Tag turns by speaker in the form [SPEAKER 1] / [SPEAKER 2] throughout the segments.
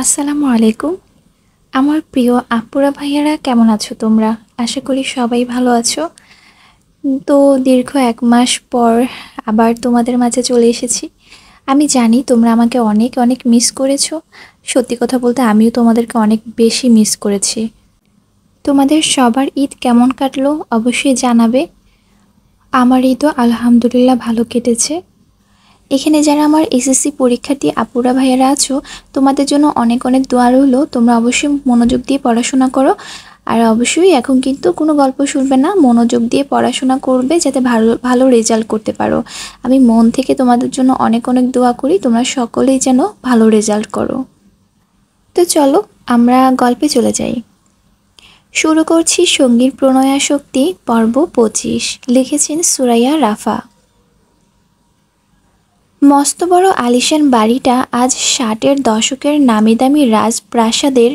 [SPEAKER 1] আসসালামু আলাইকুম। আমার প্রিয় আপুরা ভাইয়ারা কেমন আছো তোমরা? আশা করি সবাই ভালো আছো। তো দীর্ঘ ১ মাস পর আবার তোমাদের মাঝে চলে এসেছি। আমি জানি তোমরা আমাকে অনেক, অনেক মিস করেছো। সত্যি কথা বলতে আমিও তোমাদেরকে অনেক বেশি মিস করেছি। তোমাদের সবার ঈদ কেমন কাটলো অবশ্যই জানাবে। আমার ঈদও আলহামদুলিল্লাহ ভালো কেটেছে। এখানে যারা আমার এসএসসি পরীক্ষার্থী আপুরা ভাইয়ারা আছো, তোমাদের জন্য অনেক অনেক দোয়া রইলো। তোমরা অবশ্যই মনোযোগ দিয়ে পড়াশোনা করো। আর অবশ্যই এখন কিন্তু কোনো গল্প শুনবে না, মনোযোগ দিয়ে পড়াশোনা করবে যাতে ভালো ভালো রেজাল্ট করতে পারো। আমি মন থেকে তোমাদের জন্য অনেক অনেক দোয়া করি, তোমরা সকলেই যেন ভালো রেজাল্ট করো। তো চলো আমরা গল্পে চলে যাই। শুরু করছি সঙ্গীর প্রণয়াসক্তি পর্ব ২৫। লিখেছেন সুরাইয়া রাফা। মস্ত বড় আলিশান বাড়িটা আজ ৬০-এর দশকের নামিদামি রাজপ্রাসাদের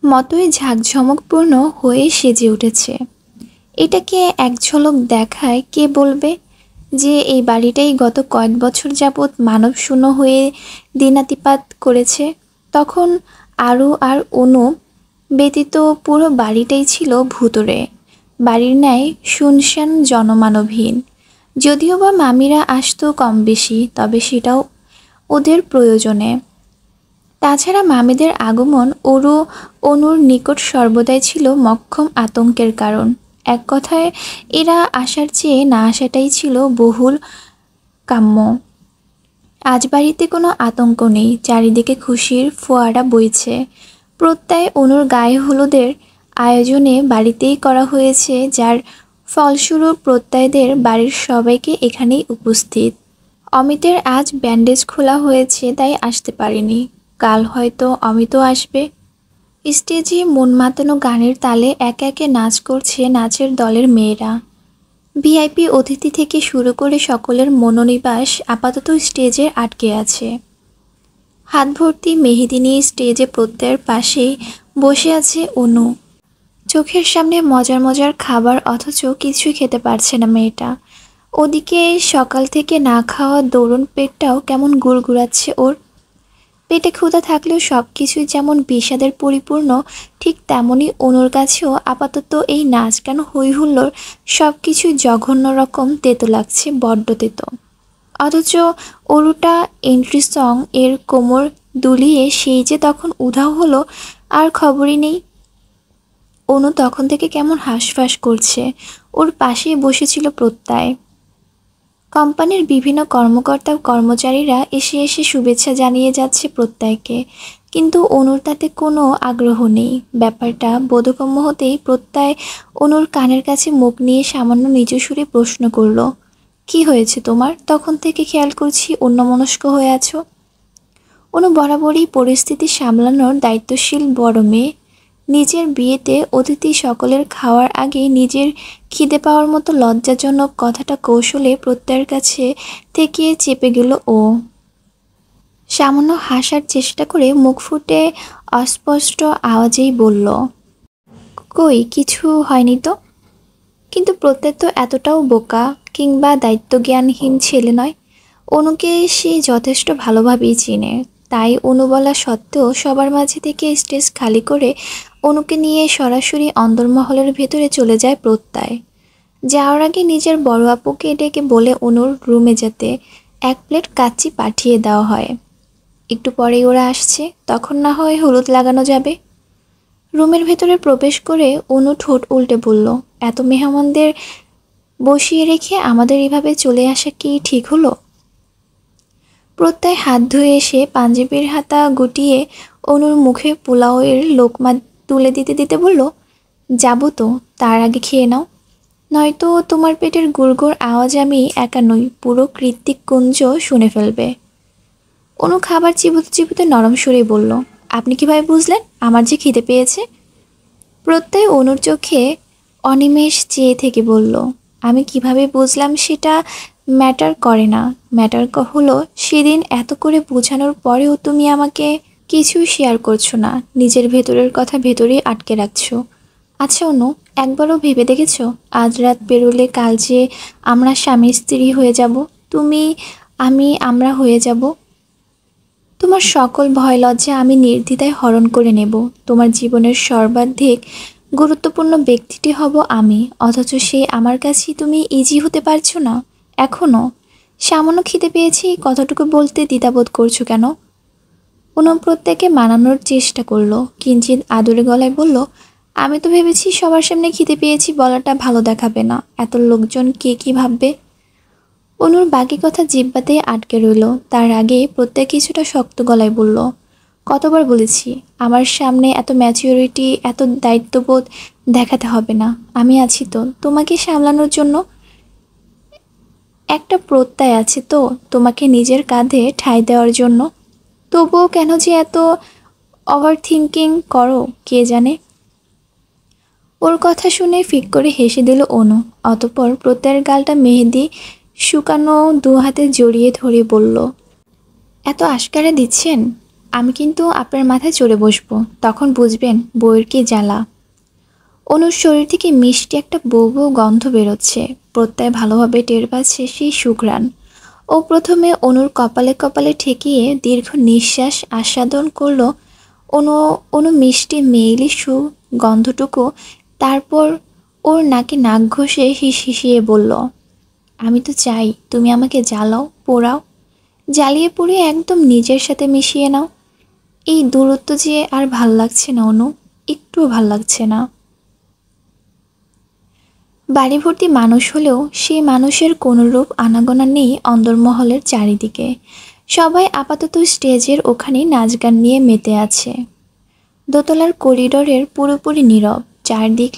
[SPEAKER 1] মতোই ঝাঁকঝমকপূর্ণ হয়ে সেজে উঠেছে। এটাকে এক ঝলক দেখায় কে বলবে যে এই বাড়িটাই গত কয়েক বছর যাবৎ মানবশূন্য হয়ে দিনাতিপাত করেছে। তখন আরু আর অনু ব্যতীত পুরো বাড়িটাই ছিল ভুতুড়ে, বাড়ির ন্যায় শুনশান জনমানবহীন। যদিও বা মামিরা আসতো কম বেশি, তবে সেটাও ওদের প্রয়োজনে। তাছাড়া মামিদের আগমন অনুর নিকট সর্বদাই ছিল মক্ষম আতঙ্কের কারণ। এক কথায় এরা আসার চেয়ে না আসাটাই ছিল বহুল কাম্য। আজ বাড়িতে কোনো আতঙ্ক নেই, চারিদিকে খুশির ফোয়ারা বইছে। প্রত্যয় অনুর গায়ে হলুদের আয়োজনে বাড়িতেই করা হয়েছে, যার ফলস্বরূপ প্রত্যয়দের বাড়ির সবাইকে এখানেই উপস্থিত। অমিতের আজ ব্যান্ডেজ খোলা হয়েছে তাই আসতে পারেনি। কাল হয়তো অমিতও আসবে। স্টেজে মন মাতানো গানের তালে একে একে নাচ করছে নাচের দলের মেয়েরা। ভিআইপি অতিথি থেকে শুরু করে সকলের মনোনিবাস আপাতত স্টেজে আটকে আছে। হাত ভর্তি মেহেদি নিয়ে স্টেজে প্রত্যয়ের পাশেই বসে আছে অনু। চোখের সামনে মজার মজার খাবার, অথচ কিছুই খেতে পারছে না মেয়েটা। ওদিকে সকাল থেকে না খাওয়া দরুন পেটটাও কেমন গুড়গুড়াচ্ছে ওর। পেটে ক্ষুধা থাকলেও সব কিছুই যেমন বিষাদের পরিপূর্ণ, ঠিক তেমনই অনুর কাছেও আপাতত এই নাচ গান হই হুল্লোড় সব কিছুই জঘন্য রকম তেতো লাগছে, বড্ড তেতো। অথচ অরুটা এন্ট্রি সং এর কোমর দুলিয়ে সেই যে তখন উধাও হলো, আর খবরই নেই। অনু তখন থেকে কেমন হাঁসফাঁস করছে। ওর পাশেই বসেছিল প্রত্যয়। কোম্পানির বিভিন্ন কর্মকর্তা কর্মচারীরা এসে এসে শুভেচ্ছা জানিয়ে যাচ্ছে প্রত্যয়কে, কিন্তু অনুর তাতে কোনো আগ্রহ নেই। ব্যাপারটা বোধগম্য হতেই প্রত্যয় অনুর কানের কাছে মুখ নিয়ে সামান্য নিচু সুরে প্রশ্ন করল, কি হয়েছে তোমার? তখন থেকে খেয়াল করছি অন্যমনস্ক হয়ে আছো। অনু বরাবরই পরিস্থিতি সামলানোর দায়িত্বশীল বড় মেয়ে। নিজের বিয়েতে অতিথি সকলের খাওয়ার আগে নিজের খিদে পাওয়ার মতো লজ্জাজনক কথাটা কৌশলে প্রত্যয়ের কাছে থেকে চেপে গেল ও। সামান্য হাসার চেষ্টা করে মুখ ফুটে অস্পষ্ট আওয়াজেই বলল, কই কিছু হয়নি তো। কিন্তু প্রত্যয় তো এতটাও বোকা কিংবা দায়িত্বজ্ঞানহীন ছেলে নয়। অনুকে সে যথেষ্ট ভালোভাবেই চিনে। তাই অনু বলা সত্ত্বেও সবার মাঝে থেকে স্টেজ খালি করে অনুকে নিয়ে সরাসরি অন্দরমহলের ভেতরে চলে যায় প্রত্যয়। যাওয়ার আগে নিজের বড় আপুকে ডেকে বলে অনুর রুমে যেতে ১ প্লেট কাচ্চি পাঠিয়ে দেওয়া হয়। একটু পরেই ওরা আসছে, তখন না হয় হলুদ লাগানো যাবে। রুমের ভেতরে প্রবেশ করে অনু ঠোঁট উল্টে বলল, এত মেহমানদের বসিয়ে রেখে আমাদের এভাবে চলে আসা কি ঠিক হলো? প্রত্যয় হাত ধুয়ে এসে পাঞ্জাবির হাতা গুটিয়ে অনুর মুখে পোলাওয়ের লোকমা তুলে দিতে দিতে বলল, যাবো তো, তার আগে খেয়ে নাও, নয়তো তোমার পেটের গুড়গুড় আওয়াজ আমি একা নই, পুরো কৃত্তিক কুঞ্জ শুনে ফেলবে। অনু খাবার চিবুতে চিবুতে নরম সুরেই বলল, আপনি কিভাবে বুঝলেন আমার যে খিদে পেয়েছে? প্রত্যয় অনুর চোখে অনিমেষ চেয়ে থেকে বলল, আমি কিভাবে বুঝলাম সেটা ম্যাটার করে না। ম্যাটার হলো সেদিন এত করে বোঝানোর পরেও তুমি আমাকে কিছুই শেয়ার করছো না, নিজের ভেতরের কথা ভেতরেই আটকে রাখছো। আচ্ছা অনু, একবারও ভেবে দেখেছো আজ রাত পেরোলে কাল যে আমরা স্বামী স্ত্রী হয়ে যাব, তুমি, আমি, আমরা হয়ে যাব? তোমার সকল ভয় লজ্জা আমি নির্দ্বিধায় হরণ করে নেব। তোমার জীবনের সর্বাধিক গুরুত্বপূর্ণ ব্যক্তিটি হব আমি, অথচ সেই আমার কাছেই তুমি ইজি হতে পারছো না এখনও। সামান্য খিদে পেয়েছি কতটুকু বলতে দ্বিধাবোধ করছো কেন? প্রত্যেকে মানানোর চেষ্টা করলো, কিঞ্চিত আদুরে গলায় বলল, আমি তো ভেবেছি সবার সামনে খিদে পেয়েছি বলাটা ভালো দেখাবে না, এত লোকজন কে কী ভাববে। অনুর বাকি কথা জিহ্বাতেই আটকে রইল। তার আগে প্রত্যেক কিছুটা শক্ত গলায় বলল, কতবার বলেছি আমার সামনে এত ম্যাচিউরিটি, এত দায়িত্ববোধ দেখাতে হবে না। আমি আছি তো তোমাকে সামলানোর জন্য। একটা প্রত্যয় আছে তো তোমাকে নিজের কাঁধে ঠাঁই দেওয়ার জন্য। তবুও কেন যে এত ওভার থিঙ্কিং করো কে জানে। ওর কথা শুনে ফিক করে হেসে দিল অনু। অতঃপর প্রত্যয়ের গালটা মেহেদি শুকানো দু হাতে জড়িয়ে ধরে বলল, এত আশকারা দিচ্ছেন, আমি কিন্তু আপনার মাথায় চড়ে বসবো, তখন বুঝবেন বউয়ের কি জ্বালা। অনুর শরীর থেকে মিষ্টি একটা বউ বউ গন্ধ বেরোচ্ছে। প্রত্যয় ভালোভাবে টের পাচ্ছে সেই সুঘ্রাণ। ও প্রথমে অনুর কপালে কপালে ঠেকিয়ে দীর্ঘ নিঃশ্বাস আস্বাদন করল অনু মিষ্টি মেইলি সুগন্ধটুকু। তারপর ওর নাকে নাক ঘষে হিসিয়ে বলল, আমি তো চাই তুমি আমাকে জ্বালাও, পোড়াও, জ্বালিয়ে পুড়িয়ে একদম নিজের সাথে মিশিয়ে নাও। এই দূরত্ব যে আর ভাল লাগছে না অনু, একটুও ভাল লাগছে না। বাড়ি ভর্তি মানুষ হলেও সেই মানুষের কোনোরূপ আনাগোনা নেই অন্দরমহলের চারিদিকে। সবাই আপাতত স্টেজের ওখানেই নাচ গান নিয়ে মেতে আছে। দোতলার করিডোরের পুরোপুরি নীরব। চারদিক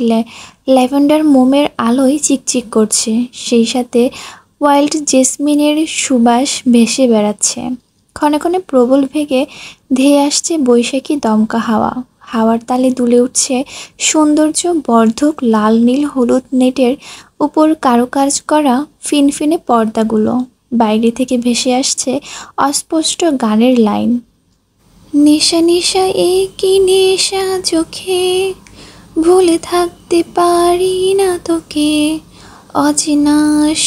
[SPEAKER 1] ল্যাভেন্ডার মোমের আলোয় চিকচিক করছে, সেই সাথে ওয়াইল্ড জেসমিনের সুবাস ভেসে বেড়াচ্ছে। ক্ষণে ক্ষণে প্রবল ভেগে ধেয়ে আসছে বৈশাখী দমকা হাওয়া। হাওয়ার তালে দুলে উঠছে সৌন্দর্য বর্ধক লাল নীল হলুদ নেটের উপর কারুকাজ করা ফিনফিনে পর্দাগুলো। বাইরে থেকে ভেসে আসছে অস্পষ্ট গানের লাইন, নেশা নেশা এ কি নেশা চোখে, ভুলে থাকতে পারি না তোকে, অচেনা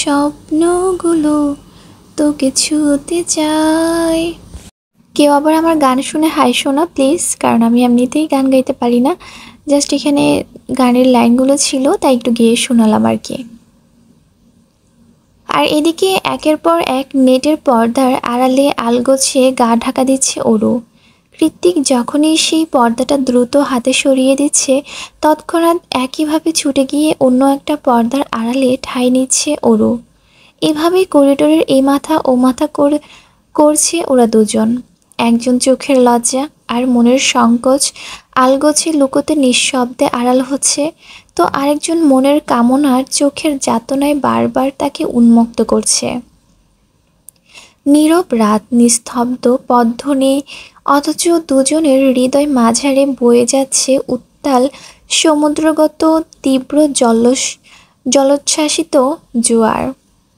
[SPEAKER 1] স্বপ্নগুলো তোকে ছুঁতে চাই। কেউ আবার আমার গান শুনে হাসো না প্লিজ, কারণ আমি এমনিতেই গান গাইতে পারি না। জাস্ট এখানে গানের লাইনগুলো ছিল তাই একটু গেয়ে শোনালাম আর কি। আর এদিকে একের পর এক নেটের পর্দার আড়ালে আলগোছে গা ঢাকা দিচ্ছে অরু। কৃত্তিক যখনই সেই পর্দাটা দ্রুত হাতে সরিয়ে দিচ্ছে, তৎক্ষণাৎ একইভাবে ছুটে গিয়ে অন্য একটা পর্দার আড়ালে ঠাঁই নিচ্ছে অরু। এভাবেই করিডোরের এই মাথা ও মাথা করছে ওরা দুজন। একজন চোখের লজ্জা আর মনের সংকোচ আলগোছে লুকোতে নিঃশব্দে আড়াল হচ্ছে, তো আরেকজন মনের কামনার চোখের যাতনায় বারবার তাকে উন্মুক্ত করছে। নীরব রাত, নিস্তব্ধ পথধ্বনি, অথচ দুজনের হৃদয় মাঝারে বয়ে যাচ্ছে উত্তাল সমুদ্রগত তীব্র জলোচ্ছ্বাসিত জোয়ার,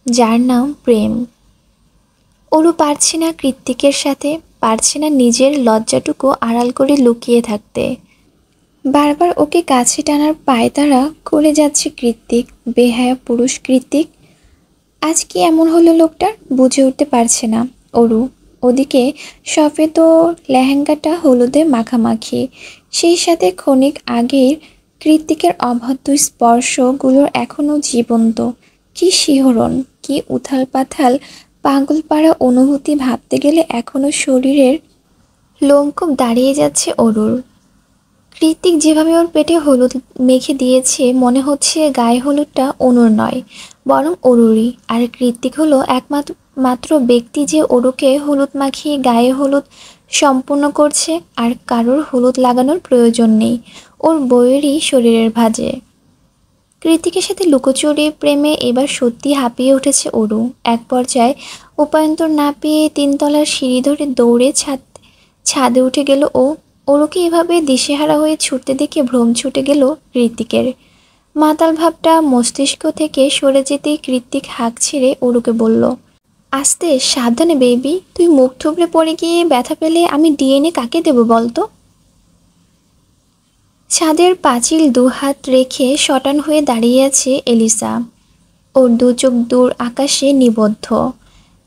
[SPEAKER 1] যার নাম প্রেম। ওরও পারছে না কৃত্তিকের সাথে, পারছে না নিজের লজ্জাটুকু আড়াল করে লুকিয়ে থাকতে। বারবার ওকে কাছে টানার পায়তারা করে যাচ্ছে কৃত্তিক, বেহায়া পুরুষ কৃত্তিক। আজ কি এমন হলো লোকটার, বুঝে উঠতে পারছে না অরু। ওদিকে সফেদ লেহেঙ্গাটা হলুদে মাখামাখি, সেই সাথে ক্ষণিক আগের কৃত্তিকের অবাধ্য স্পর্শগুলোর এখনও জীবন্ত। কি শিহরণ, কি উথাল পাথাল পাগল পাড়া অনুভূতি, ভাবতে গেলে এখনও শরীরের লোমকূপ দাঁড়িয়ে যাচ্ছে অরুর। কৃত্তিক যেভাবে ওর পেটে হলুদ মেখে দিয়েছে, মনে হচ্ছে গায়ে হলুদটা অনুর নয় বরং অরুরই। আর কৃত্তিক হলো একমাত্র ব্যক্তি যে অরুকে হলুদ মাখিয়ে গায়ে হলুদ সম্পূর্ণ করছে, আর কারোর হলুদ লাগানোর প্রয়োজন নেই ওর বউয়েরই শরীরের ভাঁজে। কৃত্তিকের সাথে লুকোচুরি প্রেমে এবার সত্যি হাঁপিয়ে উঠেছে অরু। এক পর্যায়ে উপায়ন্তর না পেয়ে 3 তলার সিঁড়ি ধরে দৌড়ে ছাদে উঠে গেল ও। ওরুকে এভাবে দিশেহারা হয়ে ছুটতে দেখে ভ্রম ছুটে গেল কৃত্তিকের। মাতাল ভাবটা মস্তিষ্ক থেকে সরে যেতেই কৃত্তিক হাঁক ছেড়ে ওরুকে বলল, আস্তে সাবধানে বেবি, তুই মুখ থুবড়ে পড়ে গিয়ে ব্যথা পেলে আমি ডিএনএ কাকে দেব বলতো। ছাদের পাঁচিল 2 হাত রেখে শটান হয়ে দাঁড়িয়ে আছে এলিসা। ওর 2 চোখ দূর আকাশে নিবদ্ধ।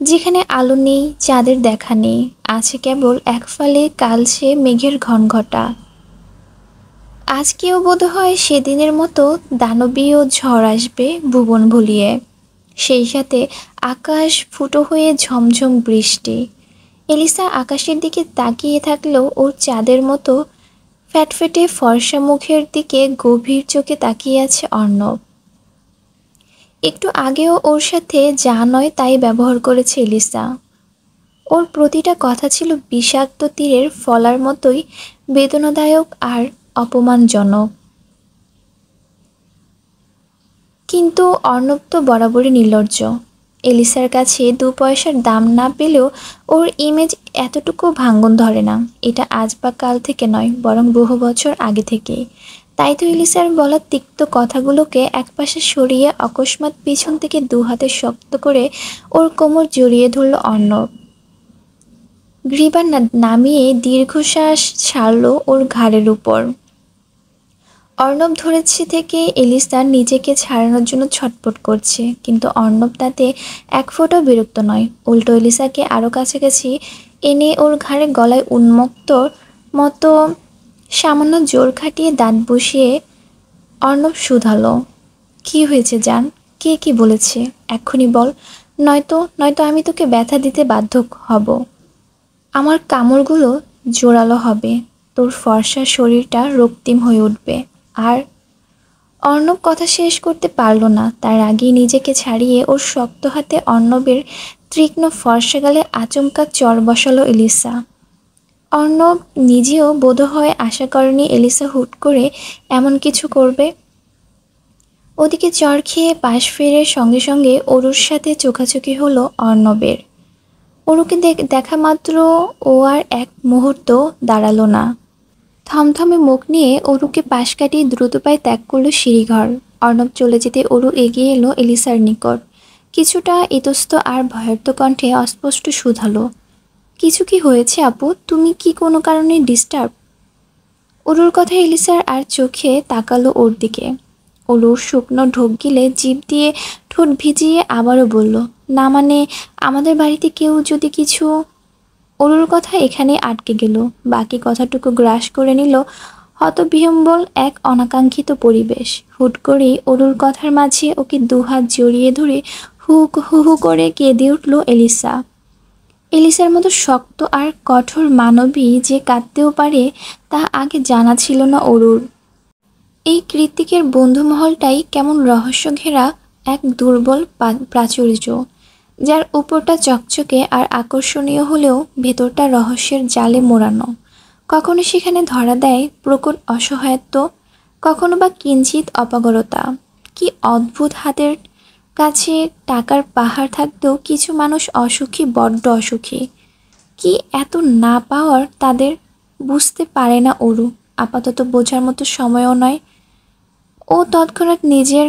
[SPEAKER 1] যেখানে আলো নেই, চাঁদের দেখা নেই, আছে কেবল এক ফালে কালছে মেঘের ঘনঘটা। আজকেও বোধহয় সেদিনের মতো দানবীয় ঝড় আসবে ভুবন ভুলিয়ে, সেই সাথে আকাশ ফুটো হয়ে ঝমঝম বৃষ্টি। এলিসা আকাশের দিকে তাকিয়ে থাকলেও ওর চাঁদের মতো ফ্যাটফেটে ফর্সা মুখের দিকে গভীর চোখে তাকিয়ে আছে অর্ণব। একটু আগেও ওর সাথে যা নয় তাই ব্যবহার করেছে এলিসা। ওর প্রতিটা কথা ছিল বিষাক্ত তীরের ফলার মতোই বেদনাদায়ক আর অপমানজনক। কিন্তু অর্ণব তো বরাবরই নির্লজ্জ। এলিসার কাছে ২ পয়সার দাম না পেলেও ওর ইমেজ এতটুকু ভাঙন ধরে না। এটা আজ বা কাল থেকে নয়, বরং বহু বছর আগে থেকেই। তাই তো এলিসার বলা তিক্ত কথাগুলোকে একপাশে সরিয়ে অকস্মাৎ পিছন থেকে ২ হাতে শক্ত করে ওর কোমর জড়িয়ে ধরল অর্ণব। গ্রীবা নামিয়ে দীর্ঘশ্বাস ছাড়ল ওর ঘাড়ের উপর। অর্ণব ধরেছে থেকে এলিসা নিজেকে ছাড়ানোর জন্য ছটফট করছে, কিন্তু অর্ণব তাতে এক ফোঁটাও বিরক্ত নয়। উল্টো এলিসাকে আরও কাছাকাছি এনে ওর ঘাড়ে গলায় উন্মুক্তর মতো সামান্য জোর খাটিয়ে দাঁত বসিয়ে অর্ণব শুধালো, কি হয়েছে জান? কে কি বলেছে? এক্ষুনি বল, নয়তো আমি তোকে ব্যথা দিতে বাধ্য হব। আমার কামড়গুলো জোরালো হবে, তোর ফর্সা শরীরটা রক্তিম হয়ে উঠবে। আর অর্ণব কথা শেষ করতে পারল না, তার আগেই নিজেকে ছাড়িয়ে ওর শক্ত হাতে অর্ণবের তীক্ষ্ণ ফর্সা গালে আচমকা চর বসালো এলিসা। অর্ণব নিজেও বোধহয় আশা করেনি এলিসা হুট করে এমন কিছু করবে। ওদিকে চর খেয়ে পাশ ফেরার সঙ্গে সঙ্গে অরুর সাথে চোখাচোখি হলো অর্ণবের। অরুকে দেখা মাত্র ও আর এক মুহূর্ত দাঁড়ালো না। থমথমে মুখ নিয়ে অরুকে পাশ কাটিয়ে দ্রুত পায়ে ত্যাগ করলো সিঁড়িঘর। অর্ণব চলে যেতে অরু এগিয়ে এলো এলিসার নিকট। কিছুটা ইতস্ত আর ভয়ার্ত কণ্ঠে অস্পষ্ট শুধালো, কিছু কি হয়েছে আপু? তুমি কি কোনো কারণে ডিস্টার্ব? অরুর কথা এলিসার আর চোখে তাকালো ওর দিকে। অরুর শুকনো ঢোক গিলে জিভ দিয়ে ঠোঁট ভিজিয়ে আবারও বলল, না মানে আমাদের বাড়িতে কেউ যদি কিছু। অরুর কথা এখানে আটকে গেল। বাকি কথাটুকু গ্রাস করে নিল হতবিহ্বল এক অনাকাঙ্ক্ষিত পরিবেশ। হুট করেই অরুর কথার মাঝে ওকে দুহাত জড়িয়ে ধরে হু হু করে কেঁদে উঠল এলিসা। এলিসার মতো শক্ত আর কঠোর মানবী যে কাঁদতেও পারে তা আগে জানা ছিল না অরুর। এই কৃত্তিকের বন্ধুমহলটাই কেমন রহস্য ঘেরা এক দুর্বল প্রাচুর্য, যার উপরটা চকচকে আর আকর্ষণীয় হলেও ভেতরটা রহস্যের জালে মোড়ানো। কখনো সেখানে ধরা দেয় প্রকট অসহায়ত্ব, কখনো বা কিঞ্চিত অপারগতা। কি অদ্ভুত! হাতের কাছে টাকার পাহাড় থাকতেও কিছু মানুষ অসুখী, বড্ড অসুখী। কি এত না পাওয়ার তাদের, বুঝতে পারে না অরু। আপাতত বোঝার মতো সময়ও নয়। ও তৎক্ষণাৎ নিজের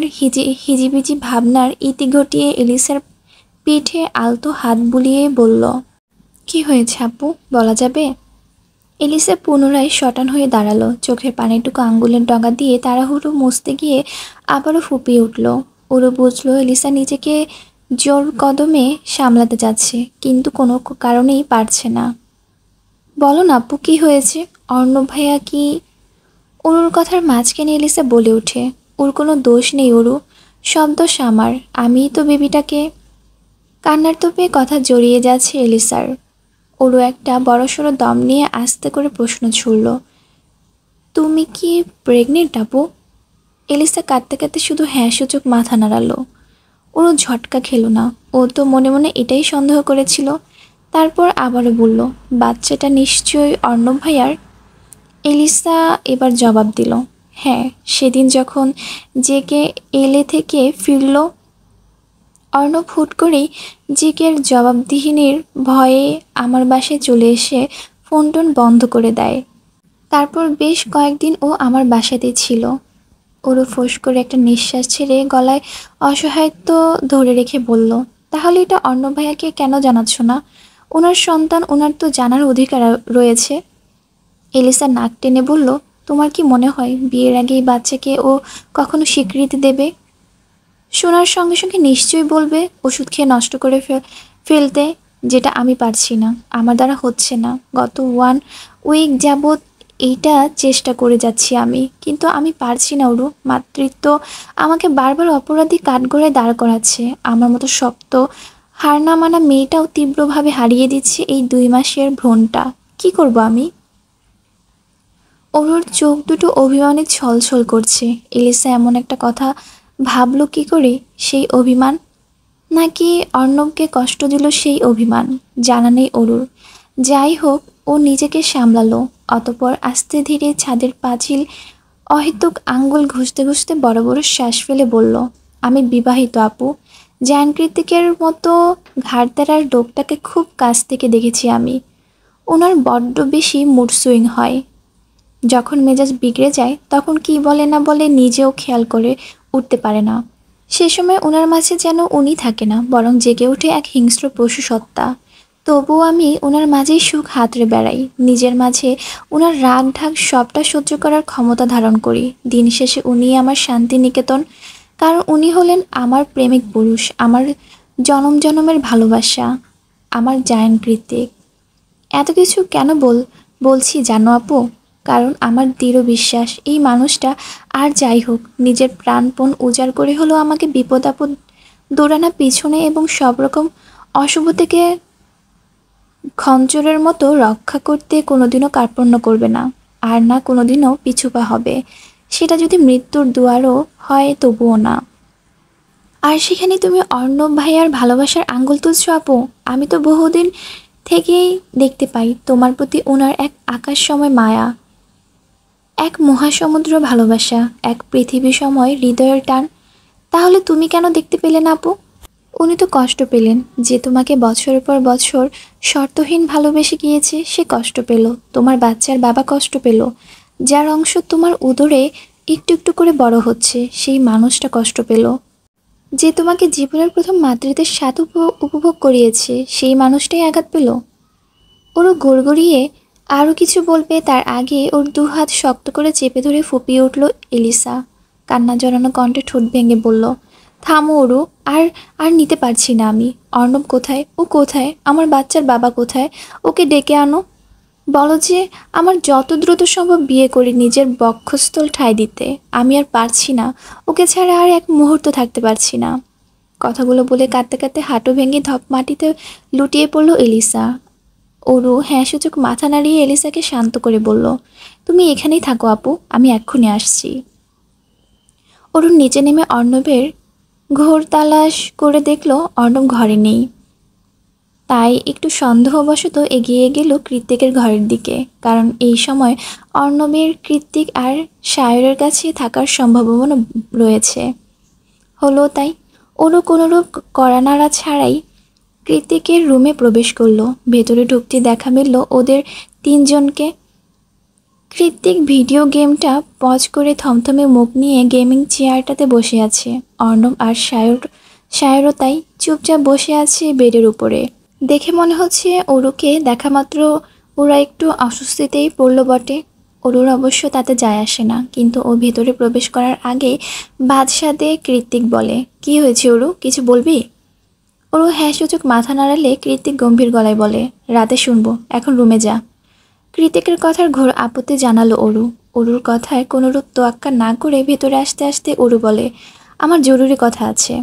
[SPEAKER 1] হিজিবিজি ভাবনার ইতি ঘটিয়ে এলিসার পিঠে আলতো হাত বুলিয়ে বলল, কি হয়েছে আপু, বলা যাবে? এলিসা পুনরায় শটান হয়ে দাঁড়ালো। চোখের পানিটুকু আঙ্গুলের ডগা দিয়ে তাড়াহুড়ো মুছতে গিয়ে আবারও ফুপিয়ে উঠল। ওরও বুঝলো এলিসা নিজেকে জোর কদমে সামলাতে যাচ্ছে, কিন্তু কোনো কারণেই পারছে না। বলো না আপু, কি হয়েছে? অর্ণব ভাইয়া কি? অরুর কথার মাঝখানে এলিসা বলে ওঠে, ওর কোনো দোষ নেই অরু, সব দোষ আমার। আমিই তো বেবিটাকে। কান্নার তোপে কথা জড়িয়ে যাচ্ছে এলিসার। অরু একটা বড়সড় দম নিয়ে আস্তে করে প্রশ্ন ছুড়ল, তুমি কি প্রেগনেন্ট আপু? এলিসা কাঁদতে কাঁদতে শুধু হ্যাঁ সূচক মাথা নাড়ালো। ওরও ঝটকা খেলো না। ও তো মনে মনে এটাই সন্দেহ করেছিল। তারপর আবারও বলল, বাচ্চাটা নিশ্চয়ই অর্ণব ভাইয়ার। এলিসা এবার জবাব দিল, হ্যাঁ, সেদিন যখন জেকে এলে থেকে ফিরল। অর্ণব হুট করেই জিকের জবাবদিহিনীর ভয়ে আমার বাসায় চলে এসে ফোন টোন বন্ধ করে দেয়। তারপর বেশ কয়েকদিন ও আমার বাসাতেই ছিল। ওরও ফোঁস করে একটা নিঃশ্বাস ছেড়ে গলায় অসহায়ত্ব ধরে রেখে বলল, তাহলে এটা অর্ণব ভাইয়াকে কেন জানাচ্ছ না? ওনার সন্তান, ওনার তো জানার অধিকার রয়েছে। এলিসা নাক টেনে বলল, তোমার কি মনে হয় বিয়ের আগে এই বাচ্চাকে ও কখনো স্বীকৃতি দেবে? শোনার সঙ্গে সঙ্গে নিশ্চয়ই বলবে ওষুধ খেয়ে নষ্ট করে ফেলতে, যেটা আমি পারছি না, আমার দ্বারা হচ্ছে না। গত 1 উইক যাবৎ এইটা চেষ্টা করে যাচ্ছি আমি, কিন্তু আমি পারছি না ওরু। মাতৃত্ব আমাকে বারবার অপরাধী কাঠগড়ায় দাঁড় করাচ্ছে। আমার মতো শক্ত হার না মানা মেয়েটাও তীব্রভাবে হারিয়ে দিচ্ছে এই 2 মাসের ভ্রণটা। কি করব আমি? অরুর চোখ দুটো অভিমানে ছলছল করছে। এলিসা এমন একটা কথা ভাবলো কি করে? সেই অভিমান, নাকি অর্ণবকে কষ্ট দিল সেই অভিমান, জানা নেই অরুর। যাই হোক, ও নিজেকে সামলালো। অতঃপর আস্তে ধীরে ছাদের পাঁচিল অহেতুক আঙ্গুল ঘষতে ঘষতে বড় বড় শ্বাস ফেলে বলল, আমি বিবাহিত আপু। জায়ান কৃতিকের মতো ঘাড়তেরার লোকটাকে খুব কাছ থেকে দেখেছি আমি। ওনার বড্ড বেশি মুড সুইং হয়। যখন মেজাজ বিগড়ে যায় তখন কি বলে না বলে নিজেও খেয়াল করে উঠতে পারে না। সে সময় ওনার মাঝে যেন উনি থাকে না, বরং জেগে ওঠে এক হিংস্র পশু সত্তা। তবুও আমি ওনার মাঝেই সুখ হাতড়ে বেড়াই। নিজের মাঝে ওনার রাগ ঢাক সবটা সহ্য করার ক্ষমতা ধারণ করি। দিন শেষে উনিই আমার শান্তি নিকেতন, কারণ উনি হলেন আমার প্রেমিক পুরুষ, আমার জনম জনমের ভালোবাসা, আমার জায়ান কৃতিক। এত কিছু কেন বলছি জানো আপু? কারণ আমার দৃঢ় বিশ্বাস এই মানুষটা, আর যাই হোক, নিজের প্রাণপণ উজাড় করে হলেও আমাকে বিপদ আপদ দৌড়ানা পিছনে এবং সব রকম অশুভ থেকে খঞ্জরের মতো রক্ষা করতে কোনোদিনও কার্পণ্য করবে না, আর না কোনোদিনও পিছুপা হবে। সেটা যদি মৃত্যুর দুয়ারও হয় তবুও না। আর সেখানে তুমি অর্ণব ভাইয়ার ভালোবাসার আঙ্গুল তুলছ আপু। আমি তো বহুদিন থেকেই দেখতে পাই তোমার প্রতি ওনার এক আকাশ সময় মায়া, এক মহাসমুদ্র ভালোবাসা, এক পৃথিবী সময় হৃদয়ের টান। তাহলে তুমি কেন দেখতে পেলে না আপু? উনি তো কষ্ট পেলেন। যে তোমাকে বছরের পর বছর শর্তহীন ভালোবেসে গিয়েছে সে কষ্ট পেল। তোমার বাচ্চার বাবা কষ্ট পেল। যার অংশ তোমার উদরে একটু একটু করে বড় হচ্ছে সেই মানুষটা কষ্ট পেল। যে তোমাকে জীবনের প্রথম মাতৃত্বের স্বাদ উপভোগ করিয়েছে সেই মানুষটাই আঘাত পেল। ওরও গড়গড়িয়ে আরও কিছু বলবে তার আগে ওর 2 হাত শক্ত করে চেপে ধরে ফুঁপিয়ে উঠল এলিসা। কান্না জড়ানো কণ্ঠে ঠোঁট ভেঙে বলল, থামো ওরু, আর আর নিতে পারছি না আমি। অর্ণব কোথায়? ও কোথায়? আমার বাচ্চার বাবা কোথায়? ওকে ডেকে আনো। বলো যে আমার যত দ্রুত সম্ভব বিয়ে করে নিজের বক্ষস্থল ঠাঁই দিতে। আমি আর পারছি না, ওকে ছাড়া আর এক মুহূর্ত থাকতে পারছি না। কথাগুলো বলে কাঁদতে কাঁদতে হাঁটু ভেঙে ধপ মাটিতে লুটিয়ে পড়ল এলিসা। অরু হ্যাঁ সূচক মাথা নাড়িয়ে এলিসাকে শান্ত করে বলল, তুমি এখানেই থাকো আপু, আমি এক্ষুনি আসছি। অরুণ নিচে নেমে অর্ণবের ঘোর তালাশ করে দেখল অর্ণব ঘরে নেই। তাই একটু সন্দেহবশত এগিয়ে গেল কৃত্তিকের ঘরের দিকে, কারণ এই সময় অর্ণবের কৃত্তিক আর সায়রের কাছে থাকার সম্ভাবনা রয়েছে। হলো তাই অরু কোনোরূপ কড়ানাড়া ছাড়াই কৃত্তিকের রুমে প্রবেশ করলো। ভেতরে ঢুকতে দেখা মিলল ওদের 3জনকে। কৃত্তিক ভিডিও গেমটা পজ করে থমথমে মুখ নিয়ে গেমিং চেয়ারটাতে বসে আছে। অর্ণব আর সায়রও তাই চুপচাপ বসে আছে বেডের উপরে। দেখে মনে হচ্ছে অরুকে দেখা মাত্র ওরা একটু অস্বস্তিতেই পড়ল বটে। অরুর অবশ্য তাতে যায় আসে না, কিন্তু ও ভেতরে প্রবেশ করার আগে বাদশাদে কৃত্তিক বলে, কি হয়েছে অরু, কিছু বলবি? অরু হ্যাঁ সূচক মাথা নাড়ালে কৃত্তিক গম্ভীর গলায় বলে, রাতে শুনবো, এখন রুমে যা। কৃতিকের কথার ঘোর আপত্তি জানালো অরু। অরুর কথায় কোনোরূপ তোয়াক্কা না করে ভেতরে আসতে আসতে অরু বলে, আমার জরুরি কথা আছে।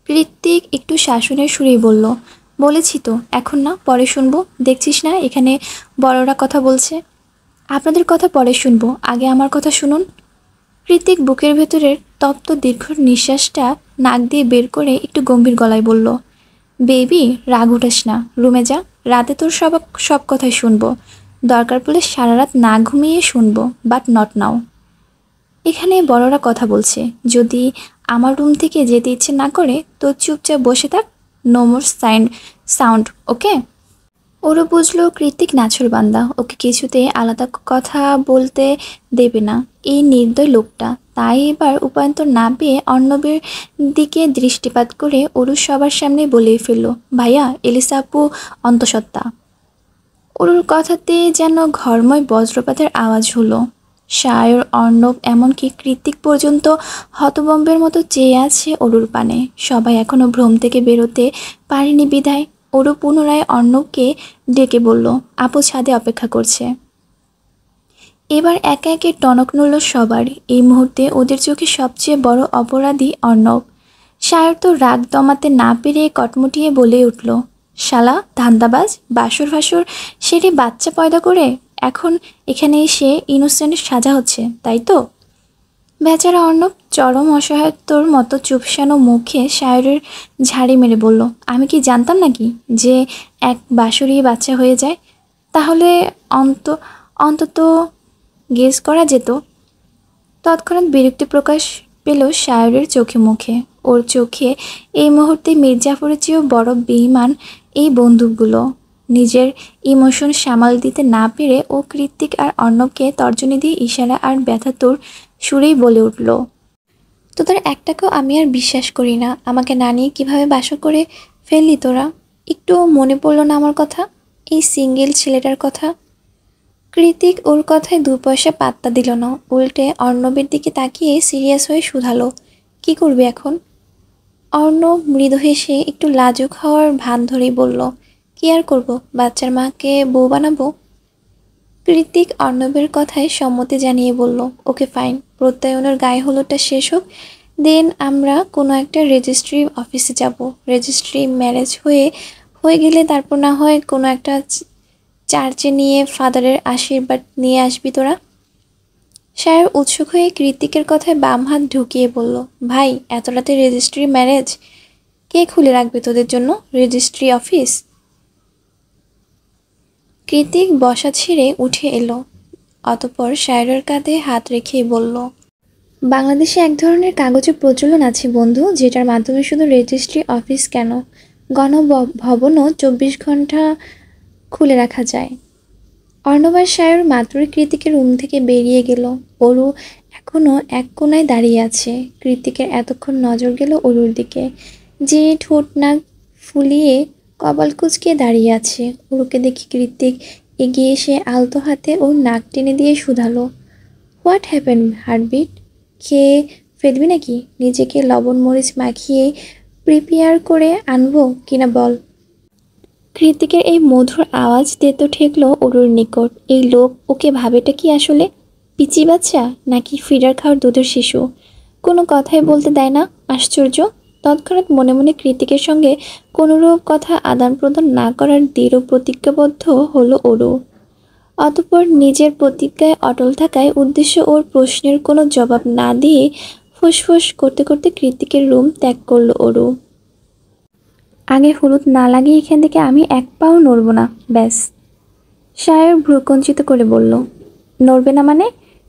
[SPEAKER 1] কৃত্তিক একটু শাসনের সুরেই বলল, বলেছি তো, এখন না, পরে শুনবো। দেখছিস না এখানে বড়রা কথা বলছে। আপনাদের কথা পরে শুনবো, আগে আমার কথা শুনুন। কৃত্তিক বুকের ভেতরের তপ্ত দীর্ঘ নিঃশ্বাসটা নাক দিয়ে বের করে একটু গম্ভীর গলায় বলল, বেবি রাগ উঠাস না, রুমে যা। রাতে তোর সব কথাই শুনবো। দরকার পড়লে সারা রাত না ঘুমিয়ে শুনবো, বাট নট নাও। এখানে বড়রা কথা বলছে। যদি আমার রুম থেকে যেতে ইচ্ছে না করে তো চুপচাপ বসে থাক। নো মোর সাউন্ড, ওকে? ওরও বুঝলো কৃত্তিক নাছোড়বান্দা, ওকে কিছুতে আলাদা কথা বলতে দেবে না এই নির্দয় লোকটা। তাই এবার উপায়ন্তর না পেয়ে অর্ণবের দিকে দৃষ্টিপাত করে অরু সবার সামনে বলে ফেলল, ভাইয়া, এলিসা আপু অন্তঃসত্ত্বা। অরুর কথাতে যেন ঘরময় বজ্রপাতের আওয়াজ হলো। সায়র, অর্ণব, এমনকি কৃতিক পর্যন্ত হতবম্বের মতো চেয়ে আছে অরুর পানে। সবাই এখনো ভ্রম থেকে বেরোতে পারেনি বিধায় অরু পুনরায় অর্ণবকে ডেকে বলল, আপু ছাদে অপেক্ষা করছে। এবার একে একে টনক নড়ল সবার। এই মুহূর্তে ওদের চোখে সবচেয়ে বড় অপরাধী অর্ণব। সায়র তো রাগ দমাতে না পেরে কটমটিয়ে বলে উঠল, শালা ধান্দাবাজ, বাসর ফাসর সেরে বাচ্চা পয়দা করে এখন এখানে এসে ইনোসেন্ট সাজা হচ্ছে, তাই তো? বেচারা অর্ণব চরম অসহায়ত্বর মতো চুপসানো মুখে সায়রের ঝাড়ি মেরে বলল, আমি কি জানতাম নাকি যে এক বাসরিয়ে বাচ্চা হয়ে যায়? তাহলে অন্তত গেস করা যেত। তৎক্ষণাৎ বিরক্তি প্রকাশ পেল সায়রের চোখে মুখে। ওর চোখে এই মুহূর্তে মির্জাফরের চেয়েও বড় বেঈমান এই বন্দুকগুলো। নিজের ইমোশন সামাল দিতে না পেরে ও কৃতিক আর অর্ণবকে তর্জনী দিয়ে ইশারা আর ব্যথাতুর সুরেই বলে উঠল, তোদের একটাকেও আমি আর বিশ্বাস করি না। আমাকে না নিয়ে কীভাবে বাসা করে ফেললি তোরা? একটু মনে পড়লো না আমার কথা, এই সিঙ্গেল ছেলেটার কথা? কৃতিক ওর কথায় 2 পয়সা পাত্তা দিল না, উল্টে অর্ণবের দিকে তাকিয়ে সিরিয়াস হয়ে শুধালো, কি করবি এখন? অর্ণব মৃদু হেসে একটু লাজুক হওয়ার ভান ধরেই বলল, কি আর করব, বাচ্চার মাকে বউ বানাবো। কৃতিক অর্ণবের কথায় সম্মতি জানিয়ে বলল, ওকে ফাইন, প্রত্যয়নের গায়ে হলুদটা শেষ হোক, দেন আমরা কোনো একটা রেজিস্ট্রি অফিসে যাব। রেজিস্ট্রি ম্যারেজ হয়ে গেলে তারপর না হয় কোনো একটা চার্চে নিয়ে ফাদারের আশীর্বাদ নিয়ে আসবি তোরা। সায়র উৎসুক হয়ে কৃতিকের কথায় বাম হাত ঢুকিয়ে বলল, ভাই এত রাতে রেজিস্ট্রি ম্যারেজ? কে খুলে রাখবে তোদের জন্য রেজিস্ট্রি অফিস? কৃতিক বসা ছেড়ে উঠে এলো, অতঃপর সায়রের কাঁধে হাত রেখেই বলল, বাংলাদেশে এক ধরনের কাগজের প্রচলন আছে বন্ধু, যেটার মাধ্যমে শুধু রেজিস্ট্রি অফিস কেন, গণভবনও 24 ঘন্টা খুলে রাখা যায়। অর্ণব আর সায়র মাত্রই কৃতিকের রুম থেকে বেরিয়ে গেল। অরু এখনও এক কোণায় দাঁড়িয়ে আছে। কৃতিকের এতক্ষণ নজর গেল অরুর দিকে, যে ঠোঁট নাক ফুলিয়ে কপাল কুঁচকে দাঁড়িয়ে আছে। অরুকে দেখে কৃতিক এগিয়ে এসে আলতো হাতে ওর নাক টেনে দিয়ে শুধালো, হোয়াট হ্যাপেন হার্টবিট? খেয়ে ফেলবি নাকি? নিজেকে লবণ মরিচ মাখিয়ে প্রিপেয়ার করে আনবো কিনা বল? কৃতিকের এই মধুর আওয়াজ তেতো ঠেকল অরুর নিকট। এই লোক ওকে ভাবেটা কি আসলে? পিচি বাচ্চা নাকি ফিডার খাওয়ার দুধের শিশু? কোনো কথাই বলতে দেয় না, আশ্চর্য। তৎক্ষণাৎ মনে মনে কৃতিকের সঙ্গে কোনোরূপ কথা আদান প্রদান না করার দৃঢ় প্রতিজ্ঞাবদ্ধ হলো অরু। অতঃপর নিজের প্রতিজ্ঞায় অটল থাকায় উদ্দেশ্য ওর প্রশ্নের কোনো জবাব না দিয়ে ফুসফুস করতে করতে কৃতিকের রুম ত্যাগ করল অরু। আগে হলুদ না লাগিয়ে এখান থেকে আমি এক পাও নড়ব না, ব্যাস। সায়র ভ্রুকুঞ্চিত করে বলল, নড়বে না মানে?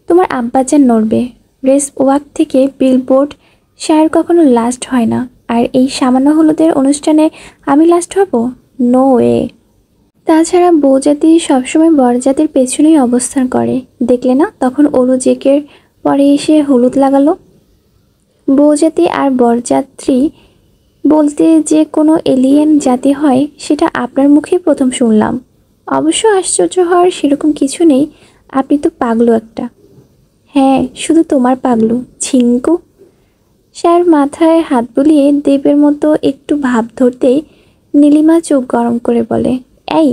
[SPEAKER 1] তোমার আব্বাজান নড়বে। রেস ওয়াক থেকে বিলবোর্ড সায়র কখনো লাস্ট হয় না, আর এই সামান্য হলুদের অনুষ্ঠানে আমি লাস্ট হব? No way. তাছাড়া বউজাতি সবসময় বরজাতির পেছনেই অবস্থান করে, দেখলে না তখন অরু জেকের পরে এসে হলুদ লাগালো। বউজাতি আর বরযাত্রী বলতে যে কোনো এলিয়েন জাতি হয় সেটা আপনার মুখেই প্রথম শুনলাম। অবশ্য আশ্চর্য হওয়ার সেরকম কিছু নেই, আপনি তো পাগলু একটা। হ্যাঁ, শুধু তোমার পাগলু, ছিঙ্কু। স্যার মাথায় হাত বুলিয়ে দেবের মতো একটু ভাব ধরতেই নীলিমা চোখ গরম করে বলে, এই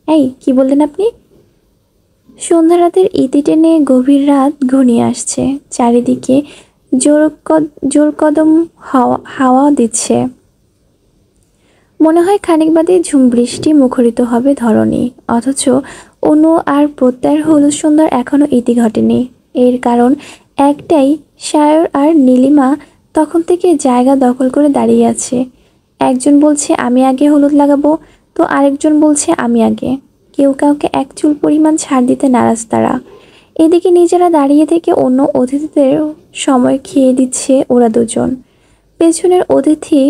[SPEAKER 1] এই কি বললেন আপনি? সন্ধ্যা রাতের ইতি টেনে গভীর রাত ঘনিয়ে আসছে। চারিদিকে জোর কদম হাওয়া দিচ্ছে। মনে হয় খানিক বাদে ঝুম বৃষ্টি মুখরিত হবে ধরণী। অথচ অনু আর প্রত্যয়ের হলুদ সন্ধ্যার এখনও ইতি ঘটেনি। এর কারণ একটাই, সায়র আর নীলিমা তখন থেকে জায়গা দখল করে দাঁড়িয়ে আছে। একজন বলছে আমি আগে হলুদ লাগাবো, তো আরেকজন বলছে আমি আগে। কেউ কাউকে এক চুল পরিমাণ ছাড় দিতে নারাজ তারা। এদিকে নিজেরা দাঁড়িয়ে থেকে অন্য অতিথিদের সময় খেয়ে দিচ্ছে ওরা দুজন। পেছনের অতিথি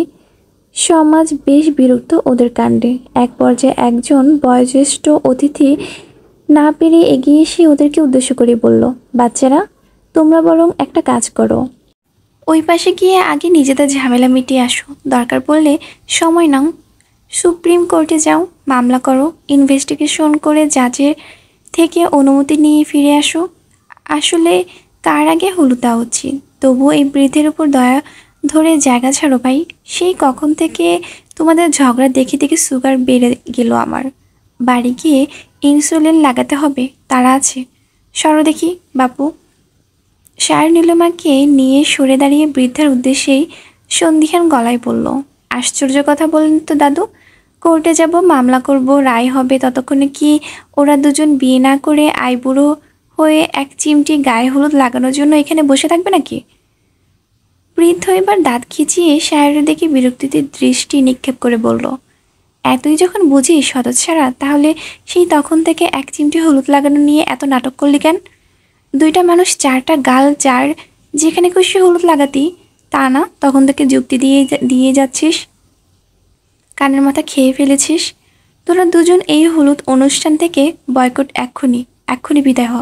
[SPEAKER 1] সমাজ বেশ বিরক্ত ওদের কাণ্ডে। এক পর্যায়ে একজন বয়োজ্যেষ্ঠ অতিথি না পেরে এগিয়ে এসে ওদেরকে উদ্দেশ্য করে বলল, বাচ্চারা তোমরা বরং একটা কাজ করো, ওই পাশে গিয়ে আগে নিজেদের ঝামেলা মিটিয়ে আসো, দরকার পড়লে সময় নাও, সুপ্রিম কোর্টে যাও, মামলা করো, ইনভেস্টিগেশন করে জাজের থেকে অনুমতি নিয়ে ফিরে আসো। আসলে কার আগে হলুদ দেওয়া উচিত? তবুও এই বৃদ্ধের উপর দয়া ধরে জায়গা ছাড়ো ভাই। সেই কখন থেকে তোমাদের ঝগড়া দেখে দেখে সুগার বেড়ে গেল আমার। বাড়ি গিয়ে ইনসুলিন লাগাতে হবে, তারা আছে। সরো দেখি বাপু। সার নীলিমাকে নিয়ে সরে দাঁড়িয়ে বৃদ্ধার উদ্দেশ্যেই সন্ধিহান গলায় বলল, আশ্চর্য কথা বলেন তো দাদু। কোর্টে যাব, মামলা করব, রায় হবে, ততক্ষণে কি ওরা দুজন বিয়ে না করে আইবুড়ো হয়ে এক চিমটি গায়ে হলুদ লাগানোর জন্য এখানে বসে থাকবে নাকি? বৃদ্ধ এবার দাঁত খিচিয়ে সায়রের দিকে বিরক্তিতে দৃষ্টি নিক্ষেপ করে বলল, এতই যখন বুঝিস হতচ্ছাড়া, তাহলে সেই তখন থেকে এক চিমটি হলুদ লাগানো নিয়ে এত নাটক করলি কেন? দুইটা মানুষ চারটা গাল, যার যেখানে খুশি হলুদ লাগাতি, তা না তখন থেকে যুক্তি দিয়ে যাচ্ছিস। কানের মাথা খেয়ে ফেলেছিস। তোরা দুজন এই হলুদ অনুষ্ঠান থেকে বয়কট, এক্ষুনি এক্ষুনি বিদায় হ।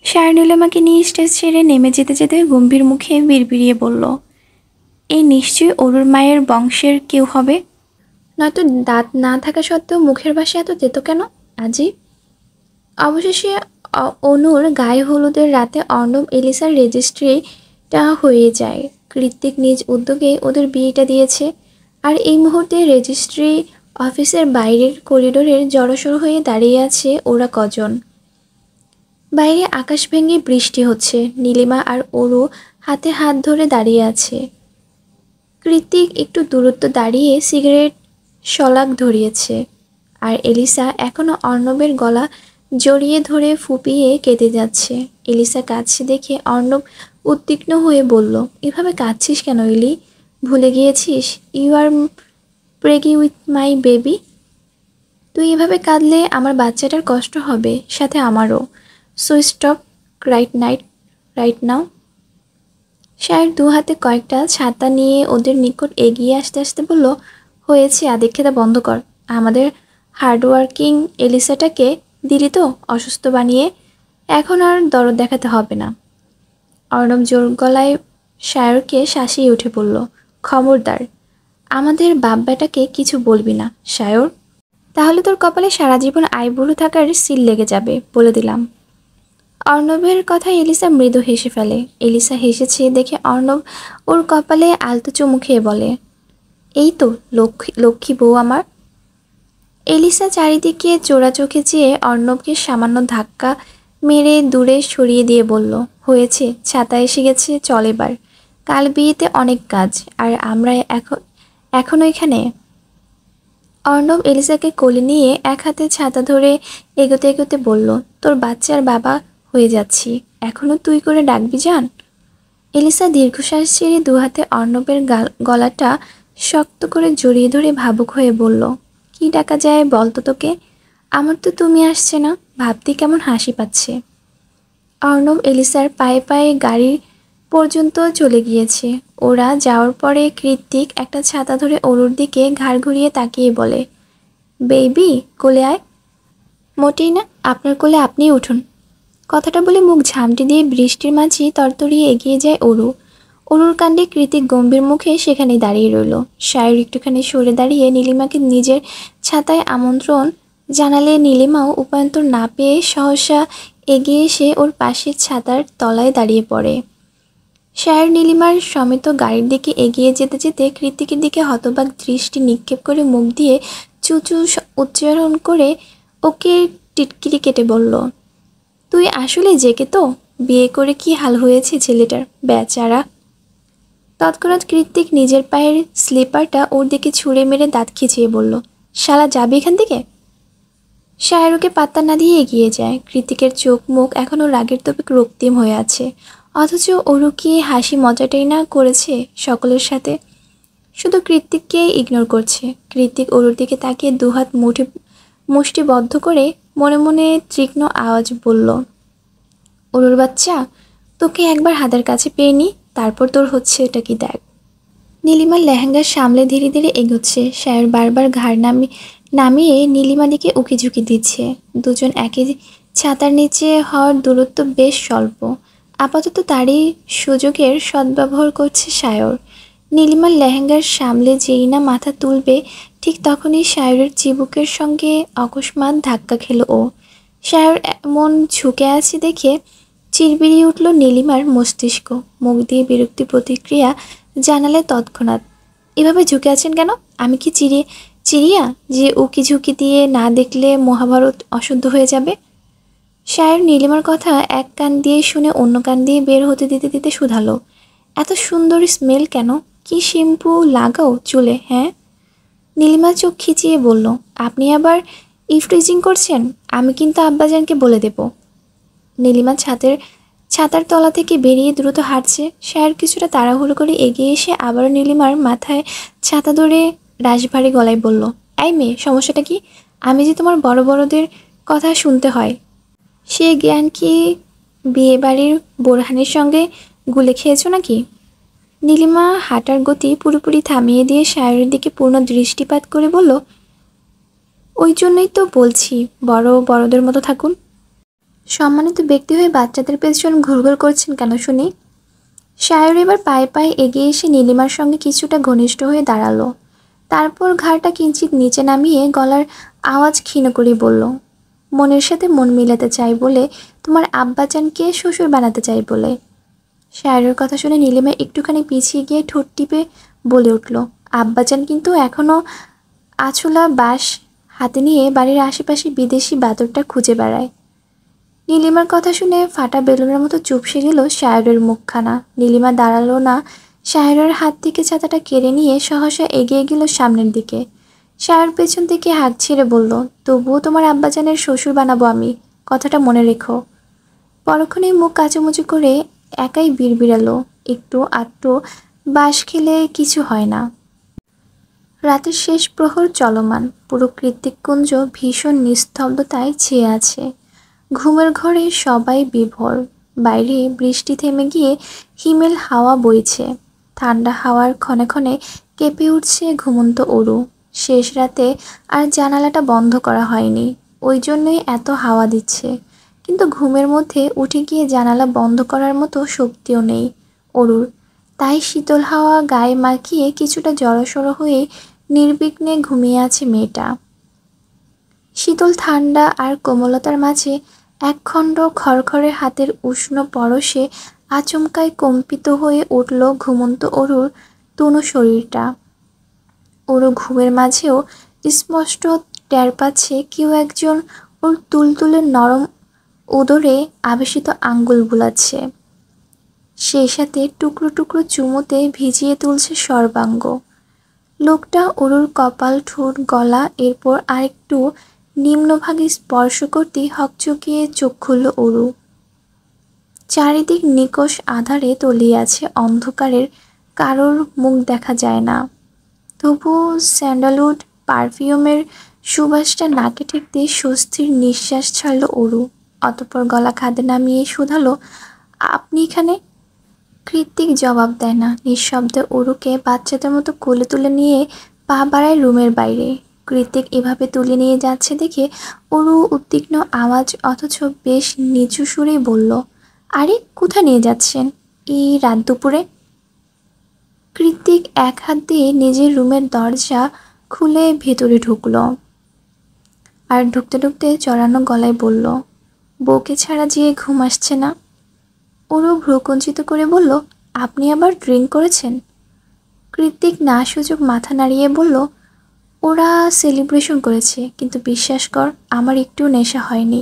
[SPEAKER 1] সার নীলিমাকে নিয়ে স্টেজ ছেড়ে নেমে যেতে যেতে গম্ভীর মুখে বিড়বিড়িয়ে বলল, এই নিশ্চয়ই অরুর মায়ের বংশের কেউ হবে, নয়তো দাঁত না থাকা সত্ত্বেও মুখের ভাষা এত তেতো কেন আজি? অবশেষে অনুর গায়ে হলুদের রাতে অর্ণব এলিসার রেজিস্ট্রিটা হয়ে যায়। কৃত্তিক নিজ উদ্যোগে ওদের বিয়েটা দিয়েছে। আর এই মুহূর্তে রেজিস্ট্রি অফিসের বাইরের করিডোরের জড়সড় হয়ে দাঁড়িয়ে আছে ওরা কজন। বাইরে আকাশ ভেঙে বৃষ্টি হচ্ছে। নীলিমা আর অরু হাতে হাত ধরে দাঁড়িয়ে আছে। কৃত্তিক একটু দূরত্ব দাঁড়িয়ে সিগারেট শলাক ধরিয়েছে। আর এলিসা এখনো অর্ণবের গলা জড়িয়ে ধরে ফুপিয়ে কেঁদে যাচ্ছে। এলিসা কাঁদছে দেখে অর্ণব উদ্বিগ্ন হয়ে বলল, এভাবে কাঁদছিস কেন এলি? ভুলে গিয়েছিস you are preggy with my baby? তুই এভাবে কাঁদলে আমার বাচ্চাটার কষ্ট হবে, সাথে আমারও। So stop right now. সাহেব দু হাতে কয়েকটা ছাতা নিয়ে ওদের নিকট এগিয়ে আসতে আসতে বলল, হয়েছে আদিক্ষেতা বন্ধ কর। আমাদের হার্ডওয়ার্কিং এলিসাটাকে দিলি তো অসুস্থ বানিয়ে, এখন আর দরদ দেখাতে হবে না। অর্ণব জোর গলায় সায়রকে শাসিয়ে উঠে বলল, খবরদার, আমাদের বাপ বেটাকে কিছু বলবি না সায়র, তাহলে তোর কপালে সারা জীবন আইবুড়ো থাকার সিল লেগে যাবে, বলে দিলাম। অর্ণবের কথায় এলিসা মৃদু হেসে ফেলে। এলিসা হেসেছে দেখে অর্ণব ওর কপালে আলতো চুমু খেয়ে বলে, এই তো লক্ষ্মী বউ আমার। এলিসা চারিদিকে চোরা চোখে চেয়ে অর্ণবকে সামান্য ধাক্কা মেরে দূরে সরিয়ে দিয়ে বলল, হয়েছে, ছাতা এসে গেছে, চল এবার। কাল বিয়েতে অনেক কাজ, আর আমরা এখনো এখানে। অর্ণব এলিসাকে কোলে নিয়ে এক হাতে ছাতা ধরে এগোতে এগোতে বলল, তোর বাচ্চার বাবা হয়ে যাচ্ছি, এখনো তুই করে ডাকবি জান? এলিসা দীর্ঘশ্বাস ছেড়ে দু হাতে অর্ণবের গলাটা শক্ত করে জড়িয়ে ধরে ভাবুক হয়ে বলল, কি ডাকা যায় বলতো তোকে? আমার তো তুমি আসছে না, ভাবতে কেমন হাসি পাচ্ছে। অর্ণব এলিসার পায়ে পায়ে গাড়ি পর্যন্ত চলে গিয়েছে। ওরা যাওয়ার পরে কৃত্তিক একটা ছাতা ধরে অরুর দিকে ঘাড় ঘুরিয়ে তাকিয়ে বলে, বেবি কোলে আয়। মোটেই না, আপনার কোলে আপনিই উঠুন। কথাটা বলে মুখ ঝামটি দিয়ে বৃষ্টির মাঝে তরতরিয়ে এগিয়ে যায় অরু। অরুর কাণ্ডে কৃতিক গম্ভীর মুখে সেখানেই দাঁড়িয়ে রইল। সায়র একটুখানি সরে দাঁড়িয়ে নীলিমাকে নিজের ছাতায় আমন্ত্রণ জানালে নীলিমাও উপায়ন্তর না পেয়ে সহসা এগিয়ে এসে ওর পাশের ছাতার তলায় দাঁড়িয়ে পড়ে। সায়র নীলিমার সমেত গাড়ির দিকে এগিয়ে যেতে যেতে কৃতিকের দিকে হতবাক দৃষ্টি নিক্ষেপ করে মুখ দিয়ে চুচু উচ্চারণ করে ওকে টিটকিরি কেটে বলল, তুই আসলে জেকে তো, বিয়ে করে কি হাল হয়েছে ছেলেটার, বেচারা। তৎক্ষণাৎ কৃত্তিক নিজের পায়ের স্লিপারটা ওর দিকে ছুঁড়ে মেরে দাঁত খিচিয়ে বলল, শালা যাবি এখান থেকে? সায়রকে পাত্তা না দিয়ে এগিয়ে যায়। কৃতিকের চোখ মুখ এখনও রাগের তোপে রক্তিম হয়ে আছে, অথচ ওরু কি হাসি মজাটাই না করেছে সকলের সাথে। শুধু কৃত্তিককে ইগনোর করছে। কৃত্তিক ওরুর দিকে তাকিয়ে দুহাত মুষ্টিবদ্ধ করে মনে মনে তীক্ষ্ণ আওয়াজ বলল, অরুর বাচ্চা, তোকে একবার হাতের কাছে পেয়ে নি, তারপর তোর হচ্ছে এটা কি দেখ। নীলিমার লেহেঙ্গার সামলে ধীরে ধীরে এগোচ্ছে। সায়র বারবার ঘাড় নামিয়ে নীলিমা দিকে উকিঝুঁকি দিচ্ছে। দুজন একই ছাতার নিচে হওয়ার দূরত্ব বেশ স্বল্প। আপাতত তারই সুযোগের সদ্ব্যবহার করছে সায়র। নীলিমার লেহেঙ্গার সামলে যেই না মাথা তুলবে, ঠিক তখনই সায়রের চিবুকের সঙ্গে অকস্মাৎ ধাক্কা খেল ও। সায়র মন ঝুঁকে আছে দেখে চিরবিরিয়ে উঠল নীলিমার মস্তিষ্ক। মুখ দিয়ে বিরক্তি প্রতিক্রিয়া জানালে তৎক্ষণাৎ। এভাবে ঝুঁকে আছেন কেন? আমি কি চিড়িয়া যে উকি ঝুঁকি দিয়ে না দেখলে মহাভারত অশুদ্ধ হয়ে যাবে? শায়র নীলিমার কথা এক কান দিয়ে শুনে অন্য কান দিয়ে বের হতে দিতে দিতে শুধালো, এত সুন্দর স্মেল কেন? কি শ্যাম্পু লাগাও চুলে? হ্যাঁ। নীলিমা চোখ খিচিয়ে বলল, আপনি আবার ইফটিজিং করছেন? আমি কিন্তু আব্বাজানকে বলে দেব। নীলিমা ছাতার তলা থেকে বেরিয়ে দ্রুত হাঁটছে। শায়র কিছুটা তাড়াহুড়ো করে এগিয়ে এসে আবারও নীলিমার মাথায় ছাতা ধরে রাশভারী গলায় বলল, এই মেয়ে, সমস্যাটা কি? আমি যে তোমার বড় বড়দের কথা শুনতে হয়, সে জ্ঞান কি বিয়েবাড়ির বোরহানের সঙ্গে গুলে খেয়েছো নাকি? নীলিমা হাঁটার গতি পুরোপুরি থামিয়ে দিয়ে শায়রের দিকে পূর্ণ দৃষ্টিপাত করে বলল, ওই জন্যই তো বলছি বড়দের মতো থাকুন। সম্মানিত ব্যক্তি হয়ে বাচ্চাদের পেছন ঘুরঘুর করছেন কেন শুনি? শায়র এবার পায়ে পায়ে এগিয়ে এসে নীলিমার সঙ্গে কিছুটা ঘনিষ্ঠ হয়ে দাঁড়ালো। তারপর ঘাড়টা কিঞ্চিত নিচে নামিয়ে গলার আওয়াজ ক্ষীণ করে বলল, মনের সাথে মন মিলাতে চাই বলে, তোমার আব্বাজানকে শ্বশুর বানাতে চাই বলে। শায়রের কথা শুনে নীলিমা একটুখানি পিছিয়ে গিয়ে ঠোঁট টিপে বলে উঠল, আব্বাজান কিন্তু এখনও আছলা বাঁশ হাতে নিয়ে বাড়ির আশেপাশে বিদেশি বাদরটা খুঁজে বেড়ায়। নীলিমার কথা শুনে ফাটা বেলুনের মতো চুপসে গেল শায়রের মুখখানা। নীলিমা দাঁড়ালো না, শায়রের হাত থেকে ছাতাটা কেড়ে নিয়ে সহসা এগিয়ে গেল সামনের দিকে। শায়র পেছন থেকে হাঁক ছেড়ে বলল, তবুও তোমার আব্বাজানের শ্বশুর বানাবো আমি, কথাটা মনে রেখো। পরক্ষণেই মুখ কাচুমুচু করে একাই বিড়বিড়ালো, একটু আধটু বাঁশ খেলে কিছু হয় না। রাতের শেষ প্রহর চলমান, পুরো কৃত্তিককুঞ্জ ভীষণ নিস্তব্ধতায় ছেয়ে আছে। ঘুমের ঘরে সবাই বিভোর। বাইরে বৃষ্টি থেমে গিয়ে হিমেল হাওয়া বইছে। ঠান্ডা হাওয়ার ক্ষণে ক্ষণে কেঁপে উঠছে ঘুমন্ত অরু। শেষ রাতে আর জানালাটা বন্ধ করা হয়নি, ওই জন্যই এত হাওয়া দিচ্ছে। কিন্তু ঘুমের মধ্যে উঠে গিয়ে জানালা বন্ধ করার মতো শক্তিও নেই অরুর। তাই শীতল হাওয়া গায়ে মাখিয়ে কিছুটা জড়সড় হয়ে নির্বিঘ্নে ঘুমিয়ে আছে মেয়েটা। শীতল ঠান্ডা আর কোমলতার মাঝে একখণ্ড খড়খড়ে হাতের উষ্ণ পরশে আচমকায় কম্পিত হয়ে উঠল ঘুমন্ত অরুর তনু শরীরটা। অরু ঘুমের মাঝেও স্পষ্ট টের পাচ্ছে কেউ একজন ওর তুলতুলে নরম উদরে আবেশিত আঙ্গুল বুলাচ্ছে, সেই সাথে টুকরো টুকরো চুমুতে ভিজিয়ে তুলছে সর্বাঙ্গ। লোকটা অরুর কপাল, ঠোঁট, গলা, এরপর আরেকটু নিম্নভাগে স্পর্শ করতেই হকচকিয়ে চোখ খুলল অরু। চারিদিক নিকষ আধারে তলিয়ে আছে অন্ধকারের, কারোর মুখ দেখা যায় না। তবু স্যান্ডালউড পারফিউমের সুবাসটা নাকে ঠেকতে স্বস্তির নিঃশ্বাস ছাড়ল অরু। অতঃপর গলা খাদে নামিয়ে শুধালো, আপনি এখানে? কৃত্তিক জবাব দেয় না। নিঃশব্দে অরুকে বাচ্চাদের মতো কোলে তুলে নিয়ে পা বাড়ায় রুমের বাইরে। কৃত্তিক এভাবে তুলে নিয়ে যাচ্ছে দেখে অরু উদ্বিগ্ন আওয়াজ অথচ বেশ নিচু সুরেই বলল, আরে কোথায় নিয়ে যাচ্ছেন এই রাত দুপুরে? কৃত্তিক এক হাত দিয়ে নিজের রুমের দরজা খুলে ভেতরে ঢুকল আর ঢুকতে ঢুকতে চড়ানো গলায় বলল, বউকে ছাড়া যেয়ে ঘুম আসছে না। অরু ভ্রুকুঞ্চিত করে বলল, আপনি আবার ড্রিঙ্ক করেছেন? কৃত্তিক না সুযোগ মাথা নাড়িয়ে বলল, ওরা সেলিব্রেশন করেছে, কিন্তু বিশ্বাস কর আমার একটুও নেশা হয়নি।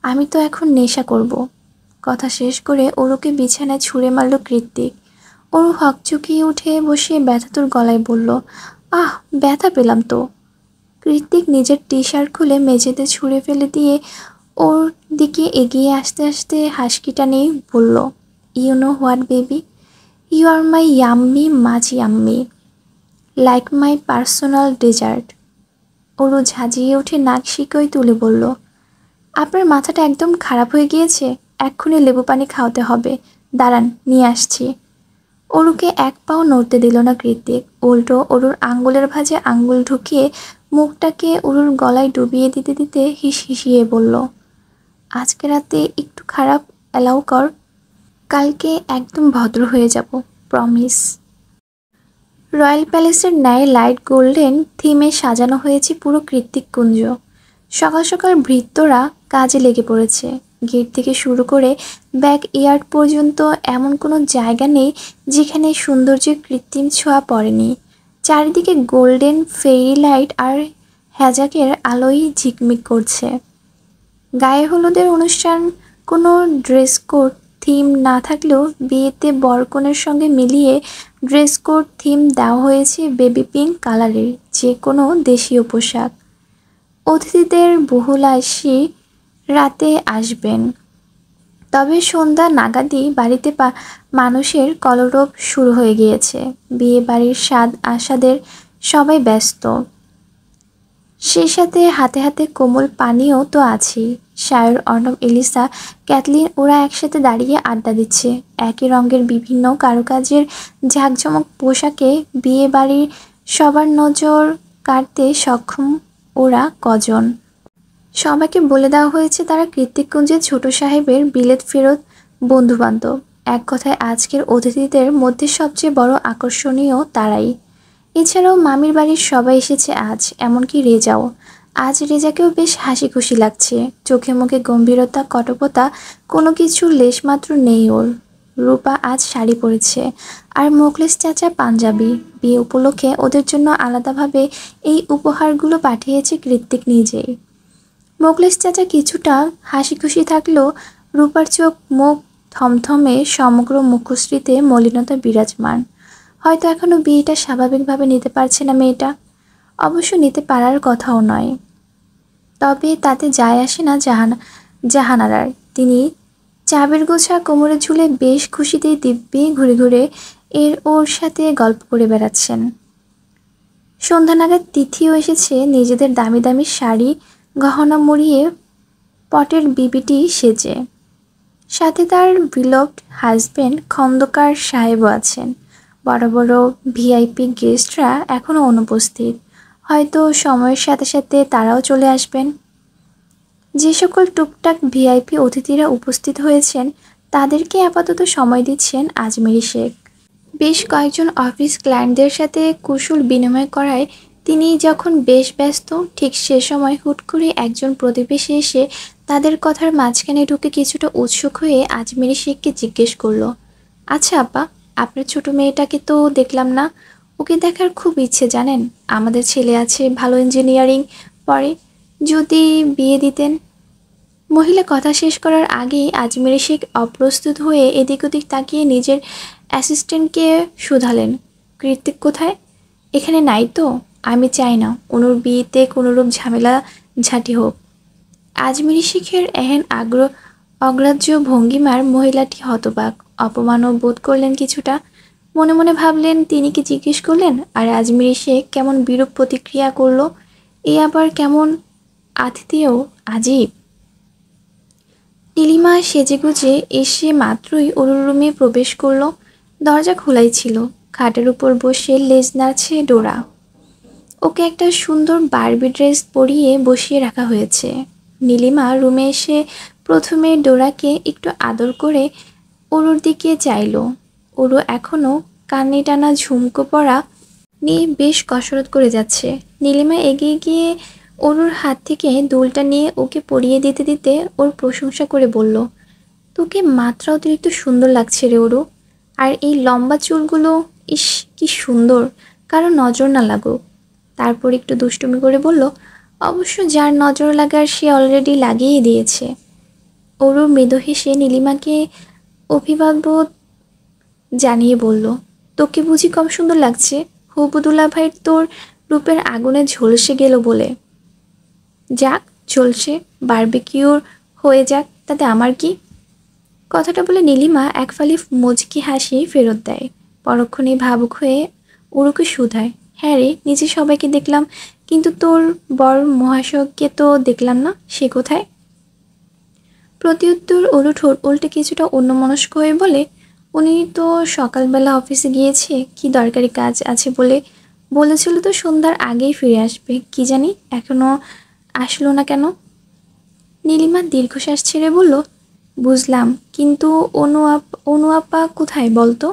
[SPEAKER 1] আমি তো এখন নেশা করব। কথা শেষ করে অরুকে বিছানায় ছুঁড়ে মারল কৃত্তিক। অরু হকচকিয়ে উঠে বসে ব্যথাতুর গলায় বলল, আহ, ব্যথা পেলাম তো। কৃত্তিক নিজের টি শার্ট খুলে মেঝেতে ছুঁড়ে ফেলে দিয়ে ওর দিকে এগিয়ে আসতে আসতে হাসকিটা নেই বলল, you know what baby, you are my yummy মাঝি আম্মি, like my personal dessert. Aru ঝাঁঝিয়ে উঠে নাক শিকই তুলে বলল, আপনার মাথাটা একদম খারাপ হয়ে গিয়েছে, এক্ষুনি লেবু পানি খাওয়াতে হবে, দাঁড়ান নিয়ে আসছি। অরুকে এক পাও নড়তে দিল না কৃত্তিক, উল্টো অরুর আঙ্গুলের ভাঁজে আঙ্গুল ঢুকিয়ে মুখটাকে অরুর গলায় ডুবিয়ে দিতে দিতে হিসিয়ে বলল, আজকে রাতে একটু খারাপ অ্যালাউ কর, কালকে একদম ভদ্র হয়ে যাব, প্রমিস। রয়্যাল প্যালেসের ন্যায় লাইট গোল্ডেন থিমে সাজানো হয়েছে পুরো কৃত্তিক কুঞ্জ। সকাল সকাল ভৃত্যরা কাজে লেগে পড়েছে। গেট থেকে শুরু করে ব্যাক ইয়ার্ড পর্যন্ত এমন কোনো জায়গা নেই যেখানে সৌন্দর্যের কৃত্রিম ছোঁয়া পড়েনি। চারিদিকে গোল্ডেন ফেরি লাইট আর হ্যাজাকের আলোয় ঝিকমিক করছে। গায়ে হলুদের অনুষ্ঠান কোনো ড্রেস কোড থিম না থাকলেও বিয়েতে বরকনের সঙ্গে মিলিয়ে ড্রেস কোড থিম দেওয়া হয়েছে বেবি পিঙ্ক কালারের যে কোনো দেশীয় পোশাক। অতিথিদের বহুলাশি রাতে আসবেন, তবে সন্ধ্যা নাগাদই বাড়িতে মানুষের কলরব শুরু হয়ে গিয়েছে। বিয়ে বাড়ির স্বাদ আস্বাদের সবাই ব্যস্ত, সেই সাথে হাতে হাতে কোমল পানীয় তো আছেই। শায়র, অর্ণব, এলিসা, ক্যাথলিন ওরা একসাথে দাঁড়িয়ে আড্ডা দিচ্ছে। একই রঙের বিভিন্ন কারুকাজের ঝাঁকঝমক পোশাকে বিয়ে বাড়ির সবার নজর কাড়তে সক্ষম ওরা কজন। সবাইকে বলে দেওয়া হয়েছে তারা কৃত্তিককুঞ্জের ছোট সাহেবের বিলেত ফেরত বন্ধুবান্ধব। এক কথায় আজকের অতিথিদের মধ্যে সবচেয়ে বড় আকর্ষণীয় তারাই। এছাড়াও মামির বাড়ির সবাই এসেছে আজ, এমনকি রেজাও। আজ রেজাকেও বেশ হাসি খুশি লাগছে, চোখে মুখে গম্ভীরতা কটকতা কোনো কিছুর লেশমাত্র নেই ওর। রূপা আজ শাড়ি পরেছে আর মোখলেস চাচা পাঞ্জাবি। বিয়ে উপলক্ষে ওদের জন্য আলাদাভাবে এই উপহারগুলো পাঠিয়েছে কৃত্তিক নিজেই। মোখলেস চাচা কিছুটা হাসি খুশি থাকলেও রূপার চোখ মুখ থমথমে, সমগ্র মুখশ্রীতে মলিনতা বিরাজমান। হয়তো এখনও বিয়েটা স্বাভাবিকভাবে নিতে পারছে না মেয়েটা। অবশ্য নিতে পারার কথাও নয়, তবে তাতে যায় আসে না জাহানারার। তিনি চাবের গোছা কোমরে ঝুলে বেশ খুশিতেই দিব্যি ঘুরে ঘুরে ওর সাথে গল্প করে বেড়াচ্ছেন। সন্ধ্যা নাগাদ তিথিও এসেছে নিজেদের দামি দামি শাড়ি গহনা মুড়িয়ে পটের বিবিটি সেজে। সাথে তার বিলভড হাজবেন্ড খন্দকার সাহেবও আছেন। বড় বড় ভিআইপি গেস্টরা এখনও অনুপস্থিত, হয়তো সময়ের সাথে সাথে তারাও চলে আসবেন। যে সকল টুকটাক ভিআইপি অতিথিরা উপস্থিত হয়েছেন তাদেরকে আপাতত সময় দিচ্ছেন আজমেরি শেখ। বেশ কয়েকজন অফিস ক্লায়েন্টদের সাথে কুশল বিনিময় করায় তিনি যখন বেশ ব্যস্ত, ঠিক সে সময় হুট করে একজন প্রতিবেশী এসে তাদের কথার মাঝখানে ঢুকে কিছুটা উৎসুক হয়ে আজমেরি শেখকে জিজ্ঞেস করলো, আচ্ছা আপা, আপনার ছোট মেয়েটাকে তো দেখলাম না, ওকে দেখার খুব ইচ্ছে জানেন। আমাদের ছেলে আছে, ভালো ইঞ্জিনিয়ারিং পড়ে, যদি বিয়ে দিতেন। মহিলা কথা শেষ করার আগেই আজমেরি শেখ অপ্রস্তুত হয়ে এদিক ওদিক তাকিয়ে নিজের অ্যাসিস্ট্যান্টকে শুধালেন, কৃত্তিক কোথায়? এখানে নাই তো? আমি চাই না অনুর বিয়েতে কোনোরূপ ঝামেলা ঝাঁটি হোক। আজমেরি শেখের এহেন অগ্রাহ্য ভঙ্গিমার মহিলাটি হতবাক, অপমানও বোধ করলেন কিছুটা। মনে মনে ভাবলেন তিনি কি জিজ্ঞেস করলেন, আর আজমেরি শেখ কেমন বিরূপ প্রতিক্রিয়া করলো। এ আবার কেমন আতিথেয়, আজীব। নীলিমা সেজেগুজে এসে মাত্রই অরুর রুমে প্রবেশ করলো। দরজা খোলাই ছিল। খাটের উপর বসে লেজ নাড়ছে ডোরা। ওকে একটা সুন্দর বারবি ড্রেস পরিয়ে বসিয়ে রাখা হয়েছে। নীলিমা রুমে এসে প্রথমে ডোরাকে একটু আদর করে অরুর দিকে চাইল। অরু এখনও কানে টানা ঝুমকো পরা নিয়ে বেশ কসরত করে যাচ্ছে। নীলিমা এগিয়ে গিয়ে অরুর হাত থেকে দুলটা নিয়ে ওকে পরিয়ে দিতে দিতে ওর প্রশংসা করে বলল, তোকে মাত্রা অতিরিক্ত সুন্দর লাগছে রে অরু। আর এই লম্বা চুলগুলো, ইস কি সুন্দর, কারো নজর না লাগুক। তারপর একটু দুষ্টুমি করে বলল, অবশ্য যার নজর লাগার সে অলরেডি লাগিয়ে দিয়েছে। অরু মৃদু হেসে নীলিমাকে অভিবাদন জানিয়ে বলল, তোকে বুঝি কম সুন্দর লাগছে? হবুদুল্লা ভাই তোর রূপের আগুনে ঝলসে গেল বলে। যাক ঝলসে, বারবিকিউর হয়ে যাক, তাতে আমার কি? কথাটা বলে নীলিমা এক ফালি মুচকি হাসি ফেরত দেয়। পরক্ষণেই ভাবুক হয়ে অরুকে শুধায়, হ্যাঁ রে, নিজে সবাইকে দেখলাম, কিন্তু তোর বর মহাশয়কে তো দেখলাম না, সে কোথায়? প্রত্যুত্তর অরু ঠোঁট উল্টে কিছুটা অন্যমনস্ক হয়ে বলে, উনি তো সকালবেলা অফিসে গিয়েছে, কি দরকারি কাজ আছে বলে বলেছিল তো সন্ধ্যার আগেই ফিরে আসবে, কি জানি এখনও আসলো না কেন? নীলিমা দীর্ঘশ্বাস ছেড়ে বলল, বুঝলাম, কিন্তু অনু আপা কোথায় বলতো?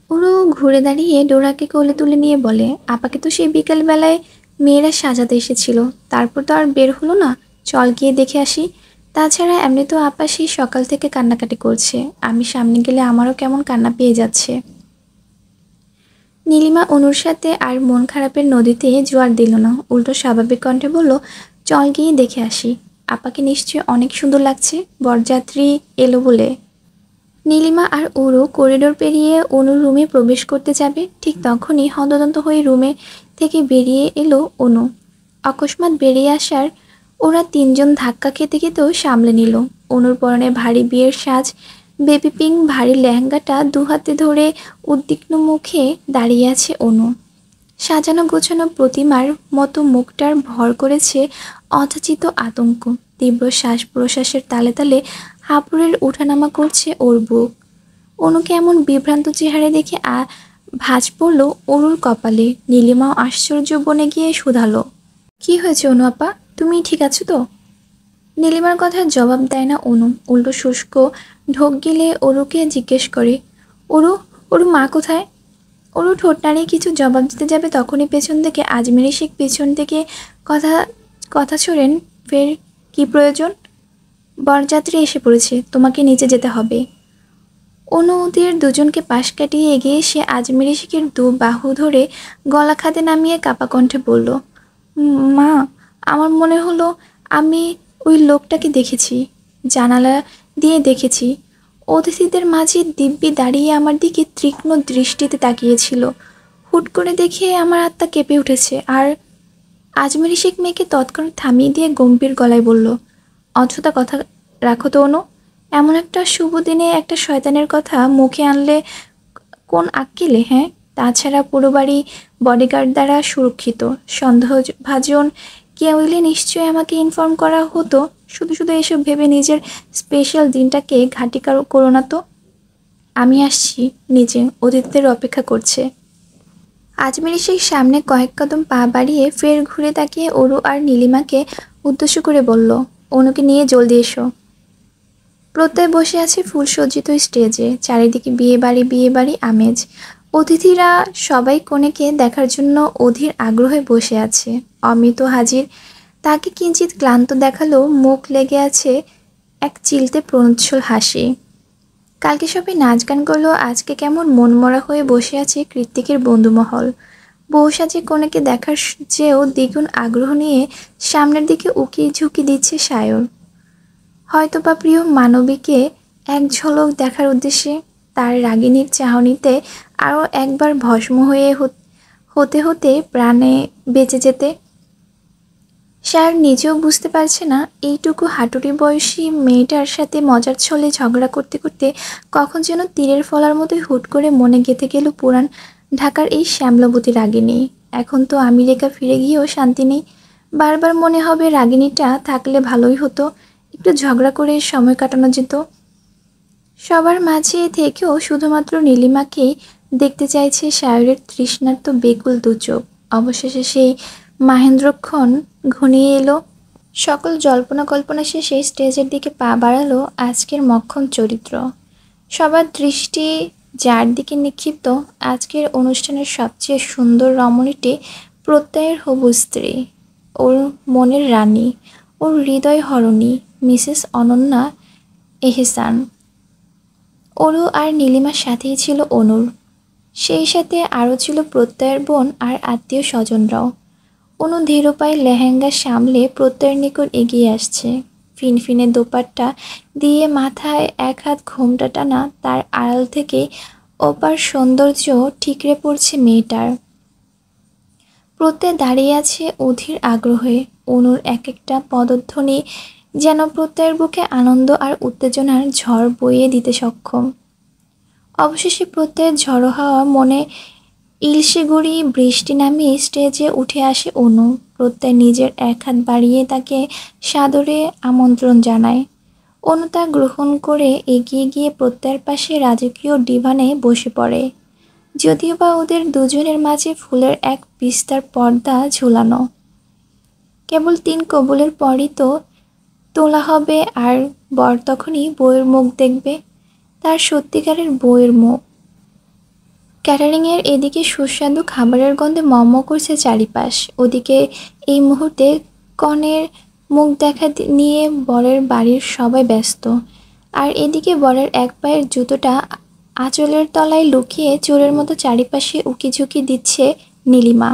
[SPEAKER 1] ওরও ঘুরে দাঁড়িয়ে ডোরাকে কোলে তুলে নিয়ে বলে, আপাকে তো সেই বিকালবেলায় মেয়েরা সাজাতে এসেছিল, তারপর তো আর বের হলো না, চল গিয়ে দেখে আসি। তাছাড়া এমনিতেও আপা সেই সকাল থেকে কান্নাকাটি করছে, আমি সামনে গেলে আমারও কেমন কান্না পেয়ে যাচ্ছে। নীলিমা অনুর সাথে আর মন খারাপের নদীতে জোয়ার দিল না, উল্টো স্বাভাবিক কণ্ঠে বলল, চল গিয়ে দেখে আসি। আপাকে নিশ্চয়ই অনেক সুন্দর লাগছে, বরযাত্রী এলো বলে। নীলিমা আর ওরও করিডোর পেরিয়ে অনুর রুমে প্রবেশ করতে যাবে, ঠিক তখনই হন্তদন্ত হয়ে রুমে থেকে বেরিয়ে এলো অনু। অকস্মাৎ বেরিয়ে আসার ওরা তিনজন ধাক্কা খেতে খেতেও সামলে নিল। অনুর পরনে ভারী বিয়ের সাজ, বেবি পিঙ্ক ভারী লেহেঙ্গাটা দু হাতে ধরে উদ্বিগ্ন মুখে দাঁড়িয়ে আছে অনু। সাজানো গোছানো প্রতিমার মতো মুখটার ভর করেছে অযাচিত আতঙ্ক। তীব্র শ্বাস প্রশ্বাসের তালে তালে হাঁপুড়ের উঠানামা করছে ওর বুক। অনুকে এমন বিভ্রান্ত চেহারা দেখে ভাঁজ পড়ল অরুর কপালে। নীলিমাও আশ্চর্য বনে গিয়ে শুধালো, কি হয়েছে অনু আপা, তুমি ঠিক আছো তো? নীলিমার কথার জবাব দেয় না অনু, উল্টো শুষ্ক ঢোক গিলে অরুকে জিজ্ঞেস করে, অরু, অরু মা কোথায়? অরু ঠোঁট নাড়িয়ে কিছু জবাব দিতে যাবে, তখনই পেছন থেকে আজমেরি শেখ পেছন থেকে কথা কথা ছোড়েন, ফের কি প্রয়োজন? বরযাত্রী এসে পড়েছে, তোমাকে নিচে যেতে হবে। অনু ওদের দুজনকে পাশ কাটিয়ে এগিয়ে এসে আজমেরি শেখের দু বাহু ধরে গলা খাতে নামিয়ে কাপা কণ্ঠে বলল, মা, আমার মনে হলো আমি ওই লোকটাকে দেখেছি, জানালা দিয়ে দেখেছি। অতিথিদের মাঝে দিব্যি দাঁড়িয়ে আমার দিকে তীক্ষ্ণ দৃষ্টিতে তাকিয়েছিল। হুট করে দেখে আমার আত্মা কেঁপে উঠেছে। আর আজমেরি শেখ মেয়েকে তৎক্ষণাৎ থামিয়ে দিয়ে গম্ভীর গলায় বলল, অযথা কথা রাখো তো অনু, এমন একটা শুভ দিনে একটা শয়তানের কথা মুখে আনলে কোন আক্কেলে? হ্যাঁ, তাছাড়া পুরো বাড়ি বডিগার্ড দ্বারা সুরক্ষিত, সন্দেহভাজন কেউ এলে নিশ্চয়ই আমাকে ইনফর্ম করা হতো। শুধু শুধু এসব ভেবে নিজের স্পেশাল দিনটাকে ঘাঁটি করো না তো। আমি আসছি, নিজে অতিথিদের অপেক্ষা করছে। আজমেরি শেখ সামনে কয়েক কদম পা বাড়িয়ে ফের ঘুরে তাকিয়ে অরু আর নীলিমাকে উদ্দেশ্য করে বলল, অনুকে নিয়ে জলদি এসো। প্রত্যয় বসে আছে ফুলসজ্জিত স্টেজে, চারিদিকে বিয়ে বাড়ি আমেজ। অতিথিরা সবাই কনেকে দেখার জন্য অধীর আগ্রহে বসে আছে। অমিত হাজির, তাকে কিঞ্চিত ক্লান্ত দেখালো, মুখ লেগে আছে এক চিলতে প্রণোজ্জ্বল হাসি। কালকে সবাই নাচ গান করলো, আজকে কেমন মনমরা হয়ে বসে আছে কৃত্তিকের বন্ধুমহল। বউ সাজে কনেকে দেখার চেয়েও দ্বিগুণ আগ্রহ নিয়ে সামনের দিকে উকি ঝুঁকি দিচ্ছে সায়র। হয়তোবা প্রিয় মানবীকে এক ঝলক দেখার উদ্দেশ্যে, তার রাগিনীর চাহনিতে আরও একবার ভস্ম হয়ে হতে হতে প্রাণে বেঁচে যেতে। সায়র নিজেও বুঝতে পারছে না এইটুকু হাঁটুরি বয়সী মেয়েটার সাথে মজার ছলে ঝগড়া করতে করতে কখন যেন তীরের ফলার মতোই হুট করে মনে গেঁথে গেল পুরান ঢাকার এই শ্যামলবতী রাগিনী। এখন তো আমেরিকা ফিরে গিয়েও শান্তি নেই, বারবার মনে হবে রাগিনীটা থাকলে ভালোই হতো, একটু ঝগড়া করে সময় কাটানো যেত। সবার মাঝে থেকেও শুধুমাত্র নীলিমাকেই দেখতে চাইছে সায়রের তৃষ্ণার্ত বেকুল দুচোখ। অবশেষে সেই মাহেন্দ্রক্ষণ ঘনিয়ে এলো। সকল জল্পনা কল্পনা শেষে স্টেজের দিকে পা বাড়ালো আজকের মক্ষম চরিত্র। সবার দৃষ্টি যার দিকে নিক্ষিপ্ত, আজকের অনুষ্ঠানের সবচেয়ে সুন্দর রমণীটি প্রত্যয়ের হবু স্ত্রী, ওর মনের রানী, ওর হৃদয় হরণী মিসেস অনন্যা এহসান। অরু আর নীলিমার সাথেই ছিল অনুর, সেই সাথে আরও ছিল প্রত্যয়ের বোন আর আত্মীয় স্বজনরাও। অনু ধীর পায়ে লেহেঙ্গা সামলে প্রত্যয়ের নিকট এগিয়ে আসছে। ফিনফিনে দোপাট্টা দিয়ে মাথায় এক হাত ঘোমটা টানা, তার আড়াল থেকে অপার সৌন্দর্য ঠিকরে পড়ছে মেয়েটার। প্রত্যয় দাঁড়িয়ে আছে অধীর আগ্রহে। অনুর এক একটা পদধ্বনি যেন প্রত্যয়ের বুকে আনন্দ আর উত্তেজনার ঝড় বইয়ে দিতে সক্ষম। অবশেষে প্রত্যয়ের ঝড়ো হাওয়া মনে ইলশে গড়িয়ে বৃষ্টি নামিয়ে স্টেজে উঠে আসে অনু। প্রত্যয় নিজের এক হাত বাড়িয়ে তাকে সাদরে আমন্ত্রণ জানায়। অনু তা গ্রহণ করে এগিয়ে গিয়ে প্রত্যয়ের পাশে রাজকীয় ডিভানে বসে পড়ে। যদিও বা ওদের দুজনের মাঝে ফুলের এক বিস্তার পর্দা ঝুলানো। কেবল 3 কবুলের পরই তো তোলা হবে, আর বর তখনই বউয়ের মুখ দেখবে, তার সত্যিকারের বউয়ের মুখ। ক্যাটারিংয়ের এদিকে সুস্বাদু খাবারের গন্ধে মম করছে চারিপাশ, ওদিকে এই মুহূর্তে কনের মুখ দেখা নিয়ে বরের বাড়ির সবাই ব্যস্ত। আর এদিকে বরের এক পায়ের জুতোটা আঁচলের তলায় লুকিয়ে চোরের মতো চারিপাশে উকিঝুঁকি দিচ্ছে নীলিমা।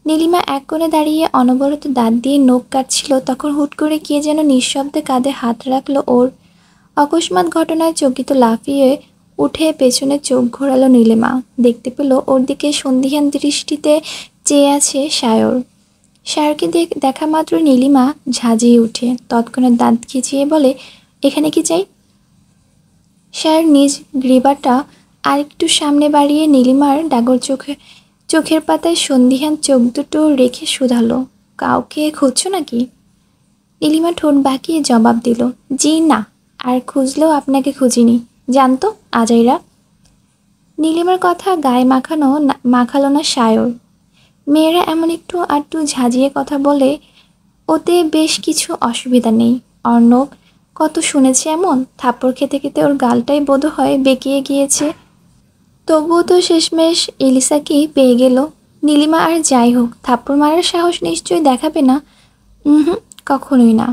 [SPEAKER 1] নীলিমা এক কোণে দাঁড়িয়ে অনবরত দাঁত দিয়ে নখ কাটছিল, তখন হুট করে কে যেন নিঃশব্দে কাঁধে হাত রাখলো ওর। অকস্মাৎ ঘটনায় চকিত লাফিয়ে উঠে পেছনে চোখ ঘোরালো নীলিমা। দেখতে পেল ওর দিকে সন্দিহান দৃষ্টিতে চেয়ে আছে সায়র। সায়রকে দেখা মাত্র নীলিমা ঝাঁঝিয়ে উঠে তৎক্ষণাৎ দাঁত খিচিয়ে বলে, এখানে কি চাই? সায়র নিজ গ্রীবাটা আরেকটু সামনে বাড়িয়ে নীলিমার ডাগর চোখের পাতায় সন্দিহান চোখ দুটো রেখে শুধালো, কাউকে খুঁজছো নাকি? নীলিমা ঠোঁট বাঁকিয়ে জবাব দিল, জি না, আর খুঁজলেও আপনাকে খুঁজিনি, জানতো আজাইরা। নীলিমার কথা গায়ে মাখালো না সায়র। মেয়েরা এমন একটু আধটু ঝাঁঝিয়ে কথা বলে, ওতে বেশ কিছু অসুবিধা নেই। অর্ণব কত শুনেছে এমন, থাপ্পড় খেতে খেতে ওর গালটাই বোধহয় বেঁকিয়ে গিয়েছে। তবুও তো শেষমেশ এলিসাকেই পেয়ে গেল। নীলিমা আর যাই হোক, থাপ্পড় মারার সাহস নিশ্চয়ই দেখাবে না। হুম, কখনোই না।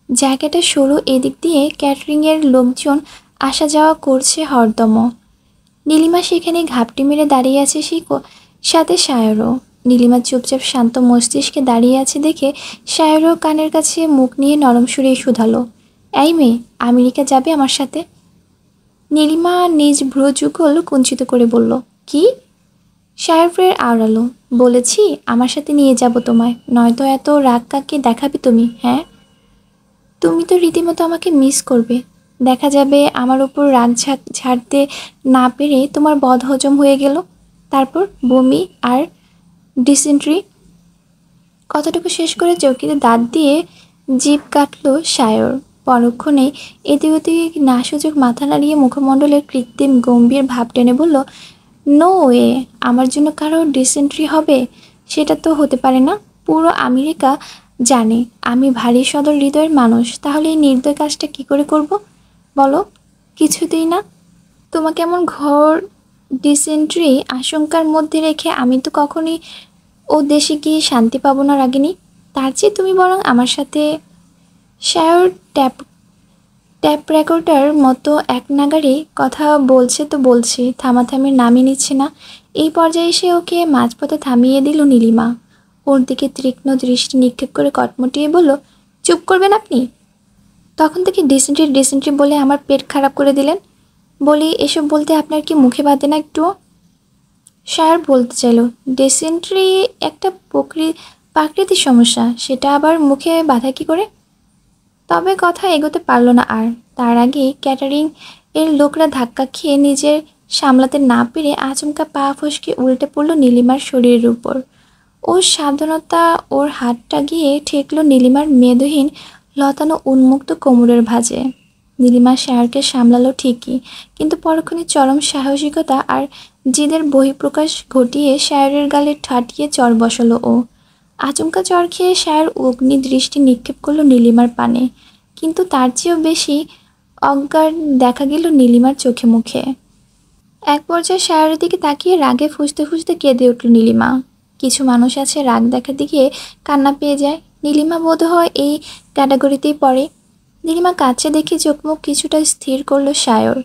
[SPEAKER 1] জায়গাটা সরু, এদিক দিয়ে ক্যাটারিংয়ের লোকজন আসা যাওয়া করছে হরদম। নীলিমা সেখানে ঘাপটি মেরে দাঁড়িয়ে আছে, সাথে সায়রও। নীলিমা চুপচাপ শান্ত মস্তিষ্কে দাঁড়িয়ে আছে দেখে সায়রও কানের কাছে মুখ নিয়ে নরম সুরে শুধালো, এই মেয়ে, আমেরিকা যাবে আমার সাথে? নীলিমা নিজ ভ্রুযুগল কুঞ্চিত করে বলল, কি? সায়র ফের আওড়ালো, বলেছি আমার সাথে নিয়ে যাব তোমায়, নয়তো এত রাগ কাকে দেখাবে তুমি? হ্যাঁ, তুমি তো রীতিমতো আমাকে মিস করবে। দেখা যাবে আমার উপর রাগ ঝাড়তে না পেরে তোমার বদহজম হয়ে গেল, তারপর বমি আর ডিসেন্ট্রি। কথাটুকু শেষ করে চৌকিতে দাঁত দিয়ে জিভ কাটলো সায়র। পরক্ষণে এদিক ওদিক না সুযোগ মাথা নাড়িয়ে মুখমণ্ডলের কৃত্রিম গম্ভীর ভাব টেনে বলল, নো ওয়ে, আমার জন্য কারো ডিসেন্ট্রি হবে? সেটা তো হতে পারে না। পুরো আমেরিকা জানে আমি ভারী সদর হৃদয়ের মানুষ, তাহলে এই নির্দয় কাজটা কি করে করব বলো? কিছুতেই না। তোমাকে এমন ঘোর ডিসেন্ট্রি আশঙ্কার মধ্যে রেখে আমি তো কখনই ও দেশে গিয়ে শান্তি পাবো না রাগিনী। তার চেয়ে তুমি বরং আমার সাথে। সায়র ট্যাপ রেকর্ডার মতো এক নাগারে কথা বলছে তো বলছে, থামাথামির নামই নিচ্ছে না। এই পর্যায়ে এসে ওকে মাঝপথে থামিয়ে দিল নীলিমা। ওর দিকে তীক্ষ্ণ দৃষ্টি নিক্ষেপ করে কটমটিয়ে বলল, চুপ করবেন আপনি? তখন থেকে ডিসেন্ট্রি বলে আমার পেট খারাপ করে দিলেন। বলি, এসব বলতে আপনার কি মুখে বাঁধে না একটুও? সায়র বলতে চাইল, ডিসেন্ট্রি একটা প্রাকৃতিক সমস্যা, সেটা আবার মুখে বাধা কী করে? তবে কথা এগোতে পারল না আর। তার আগে ক্যাটারিং এর লোকরা ধাক্কা খেয়ে নিজের সামলাতে না পেরে আচমকা পা ফসকে উল্টে পড়ল নীলিমার শরীরের উপর। ওর সাবধানতা ওর হাতটা গিয়ে ঠেকল নীলিমার মেদহীন লতানো উন্মুক্ত কোমরের ভাঁজে। নীলিমা সায়রকে সামলালো ঠিকই, কিন্তু পরক্ষণে চরম সাহসিকতা আর জিদের বহিঃপ্রকাশ ঘটিয়ে সায়রের গালে ঠাটিয়ে চর বসালো ও। আচমকা চর খেয়ে সায়র অগ্নি দৃষ্টি নিক্ষেপ করলো নীলিমার পানে, কিন্তু তার চেয়েও বেশি অজ্ঞান দেখা গেল নীলিমার চোখে মুখে। এক পর্যায়ে সায়রের দিকে তাকিয়ে রাগে ফুঁসতে ফুঁসতে কেঁদে উঠল নীলিমা। কিছু মানুষ আছে রাগ দেখা দিকে কান্না পেয়ে যায়, নীলিমা বোধহয় এই ক্যাটাগরিতেই পড়ে। নীলিমা কাছে দেখে চোখ মুখ কিছুটা স্থির করলো সায়র।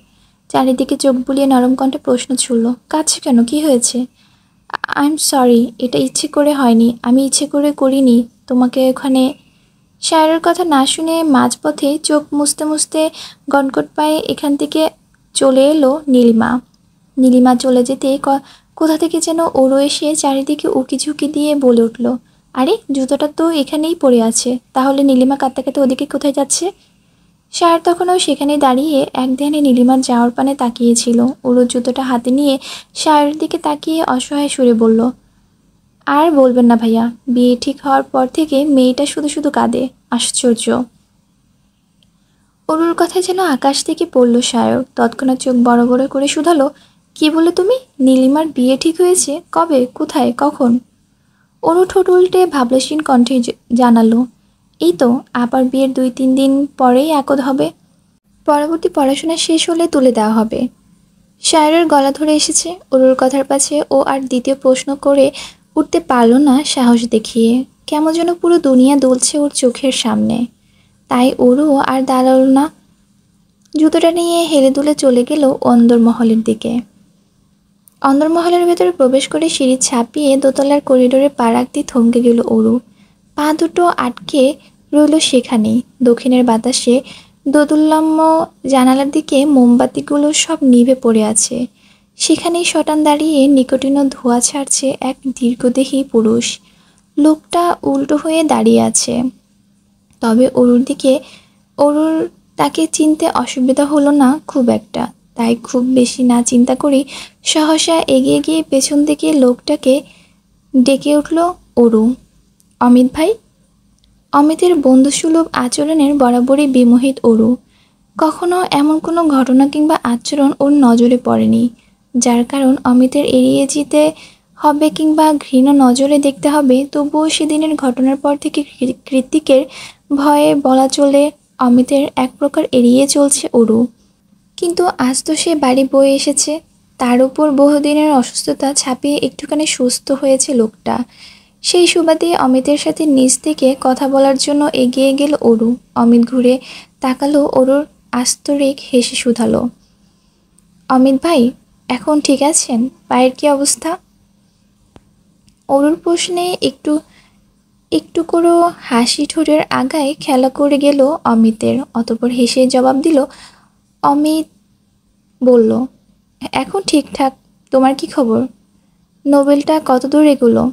[SPEAKER 1] চারিদিকে চোখ বুলিয়ে নরম কণ্ঠে প্রশ্ন ছুড়ল, কাছে কেন, কি হয়েছে? আই এম সরি, এটা ইচ্ছে করে হয়নি, আমি ইচ্ছে করে করিনি তোমাকে ওখানে। সায়রের কথা না শুনে মাঝপথে চোখ মুছতে মুছতে গনগট পায়ে এখান থেকে চলে এলো নীলিমা। নীলিমা চলে যেতে কোথা থেকে যেন ওরও এসে চারিদিকে উকিঝুঁকি দিয়ে বলে উঠল, আরে জুতোটা তো এখানেই পড়ে আছে, তাহলে নীলিমা কাঁদতে কাঁদতে ওদিকে কোথায় যাচ্ছে? সায়র তখনও সেখানে দাঁড়িয়ে এক ধ্যানে নীলিমার যাওয়ার পানে তাকিয়েছিল। ওর জুতোটা হাতে নিয়ে সায়রের দিকে তাকিয়ে অসহায় সুরে বলল, আর বলবেন না ভাইয়া, বিয়ে ঠিক হওয়ার পর থেকে মেয়েটা শুধু শুধু কাঁদে, আশ্চর্য। অরুর কথা যেন আকাশ থেকে পড়ল সায়র। তৎক্ষণাৎ চোখ বড় বড় করে শুধালো, কি বলে তুমি? নীলিমার বিয়ে ঠিক হয়েছে? কবে, কোথায়, কখন? অরু ঠোঁট উল্টে ভাবলেশীন কণ্ঠে জানালো, এই তো আবার বিয়ের 2-3 দিন পরেই আকদ হবে। পরবর্তী পড়াশোনা শেষ হলে তুলে দেওয়া হবে। সায়রের গলা ধরে এসেছে। অরুর কথার পাছে ও আর দ্বিতীয় প্রশ্ন করে উঠতে পারল না সাহস দেখিয়ে। কেমন যেন পুরো দুনিয়া দুলছে ওর চোখের সামনে। তাই অরু আর দাঁড়ালো না, জুতোটা নিয়ে হেলে দুলে চলে গেল অন্দরমহলের দিকে। অন্দরমহলের ভেতরে প্রবেশ করে সিঁড়ি ছাপিয়ে দোতলার করিডোরে পা রাখতে থমকে গেল অরু। পা দুটো আটকে রইল সেখানেই। দক্ষিণের বাতাসে দোদুল্যম্ব জানালার দিকে মোমবাতিগুলো সব নিভে পড়ে আছে। সেখানেই শটান দাঁড়িয়ে নিকোটিন ধোঁয়া ছাড়ছে এক দীর্ঘদেহী পুরুষ। লোকটা উল্টো হয়ে দাঁড়িয়ে আছে। তবে অরুর তাকে চিনতে অসুবিধা হলো না খুব একটা। তাই খুব বেশি না চিন্তা করি সহসা এগিয়ে গিয়ে পেছন থেকে লোকটাকে ডেকে উঠল অরু। অমিত ভাই। অমিতের বন্ধুসুলভ আচরণের বরাবরই বিমোহিত অরু। কখনো এমন কোনো ঘটনা কিংবা আচরণ ওর নজরে পড়েনি যার কারণ অমিতের এড়িয়ে যেতে হবে কিংবা ঘৃণ নজরে দেখতে হবে। তবুও সেদিনের ঘটনার পর থেকে কৃত্তিকের ভয়ে বলা চলে অমিতের এক প্রকার এড়িয়ে চলছে অরু। কিন্তু আজ তো সে বাড়ি বয়ে এসেছে। তার উপর বহুদিনের অসুস্থতা ছাপিয়ে একটুখানি সুস্থ হয়েছে লোকটা। সেই সুবাদে অমিতের সাথে নিজ থেকে কথা বলার জন্য এগিয়ে গেল অরু। অমিত ঘুরে তাকালো অরুর আস্তরিক হেসে শুধালো, অমিত ভাই এখন ঠিক আছেন? পায়ের কি অবস্থা? অরুর প্রশ্নে একটু একটু করে হাসি ঠোঁটের আগায় খেলা করে গেল অমিতের। অতঃপর হেসে জবাব দিল। অমিত বলল, এখন ঠিকঠাক। তোমার কি খবর? নোবেলটা কতদূর এগুলো?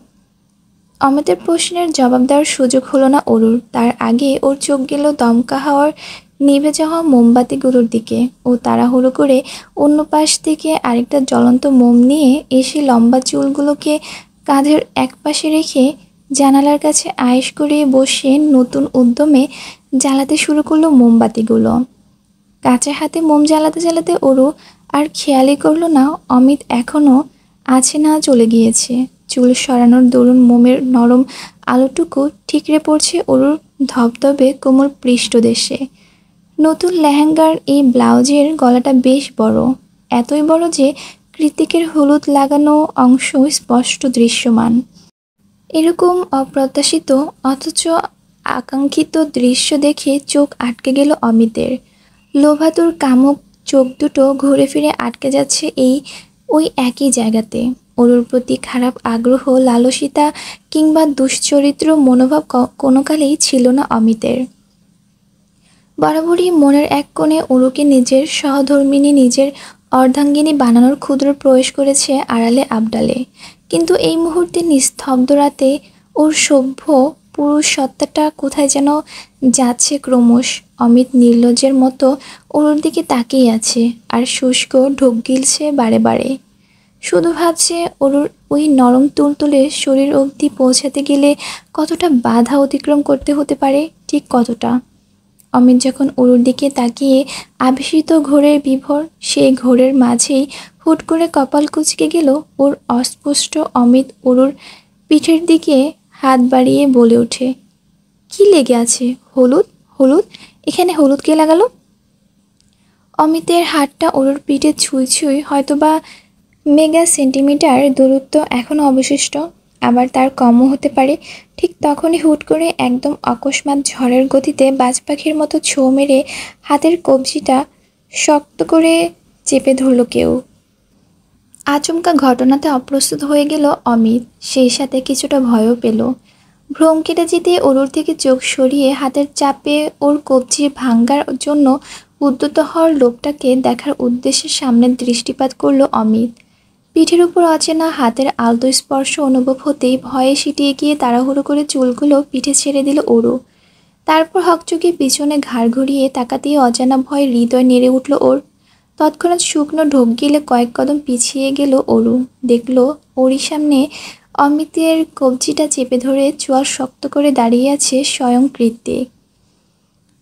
[SPEAKER 1] অমিতের প্রশ্নের জবাব দেওয়ার সুযোগ হলো না অরুর। তার আগে ওর চোখ গেল দমকা হাওয়ার নিভে যাওয়া মোমবাতিগুলোর দিকে। ও তাড়াহুড়ো করে অন্য পাশ থেকে আরেকটা জ্বলন্ত মোম নিয়ে এসে লম্বা চুলগুলোকে কাঁধের এক পাশে রেখে জানালার কাছে আয়েশ করে বসে নতুন উদ্যমে জ্বালাতে শুরু করলো মোমবাতিগুলো। কাঁচা হাতে মোম জ্বালাতে জ্বালাতে অরু আর খেয়ালই করলো না অমিত এখনও আছে না চলে গিয়েছে। চুল সরানোর দরুন মোমের নরম আলোটুকু ঠিকরে পড়ছে অরুর ধবধবে কোমল পৃষ্ঠদেশে। নতুন লেহেঙ্গার এই ব্লাউজের গলাটা বেশ বড়, এতই বড় যে কৃত্তিকের হলুদ লাগানো অংশ স্পষ্ট দৃশ্যমান। এরকম অপ্রত্যাশিত অথচ আকাঙ্ক্ষিত দৃশ্য দেখে চোখ আটকে গেল অমিতের। লোভাতুর কামুক চোখ দুটো ঘুরে ফিরে আটকে যাচ্ছে ওই একই জায়গাতে। অরুর প্রতি খারাপ আগ্রহ, লালসিতা কিংবা দুশ্চরিত্র মনোভাব কোনো কালেই ছিল না অমিতের। বরাবরই মনের এক কোণে অরুকে নিজের সহধর্মিণী, নিজের অর্ধাঙ্গিনী বানানোর ক্ষুদ্র প্রয়াস করেছে আড়ালে আবডালে। কিন্তু এই মুহূর্তে নিস্তব্ধ রাতে ওর সভ্য পুরুষ সত্তাটা কোথায় যেন যাচ্ছে ক্রমশ। অমিত নির্লজ্জের মতো অরুর দিকে তাকিয়ে আছে আর শুষ্ক ঢোক গিলছে বারে বারে। শুধু ভাবছে অরুর ওই নরম তুলতুলে শরীর অবধি পৌঁছাতে গেলে কতটা বাধা অতিক্রম করতে হতে পারে, ঠিক কতটা। অমিত যখন অরুর দিকে তাকিয়ে আবেশিত ঘোরের বিভোর, সেই ঘোরের মাঝেই হুট করে কপাল কুঁচকে গেল ওর। অস্পষ্ট অমিত অরুর পিঠের দিকে হাত বাড়িয়ে বলে ওঠে, কি লেগে আছে? হলুদ হলুদ, এখানে হলুদ কে লাগালো? অমিতের হাতটা অরুর পিঠে ছুঁই ছুঁই, হয়তোবা মেগা সেন্টিমিটার দূরত্ব এখনও অবশিষ্ট, আবার তার কমও হতে পারে। ঠিক তখনই হুট করে একদম অকস্মাৎ ঝড়ের গতিতে বাজ পাখির মতো ছোঁ মেরে হাতের কবজিটা শক্ত করে চেপে ধরল কেউ। আচমকা ঘটনাতে অপ্রস্তুত হয়ে গেল অমিত, সেই সাথে কিছুটা ভয়ও পেল। ভ্রম কেটে যেতে অরুর থেকে চোখ সরিয়ে হাতের চাপে ওর কবজি ভাঙ্গার জন্য উদ্যত হওয়ার লোকটাকে দেখার উদ্দেশ্যে সামনের দৃষ্টিপাত করল অমিত। পিঠের উপর অচেনা হাতের আলতো স্পর্শ অনুভব হতেই ভয়ে সিটিয়ে গিয়ে তাড়াহুড়ো করে চুলগুলো পিঠে ছেড়ে দিল অরু। তারপর হকচকিয়ে পিছনে ঘাড় ঘুরিয়ে তাকাতেই অজানা ভয়ে হৃদয় নেড়ে উঠল ওর। তৎক্ষণাৎ শুকনো ঢোক গিলে কয়েক কদম পিছিয়ে গেল অরু। দেখল ওরই সামনে অমিতের কবজিটা চেপে ধরে চোয়াল শক্ত করে দাঁড়িয়ে আছে স্বয়ং কৃত্তিক।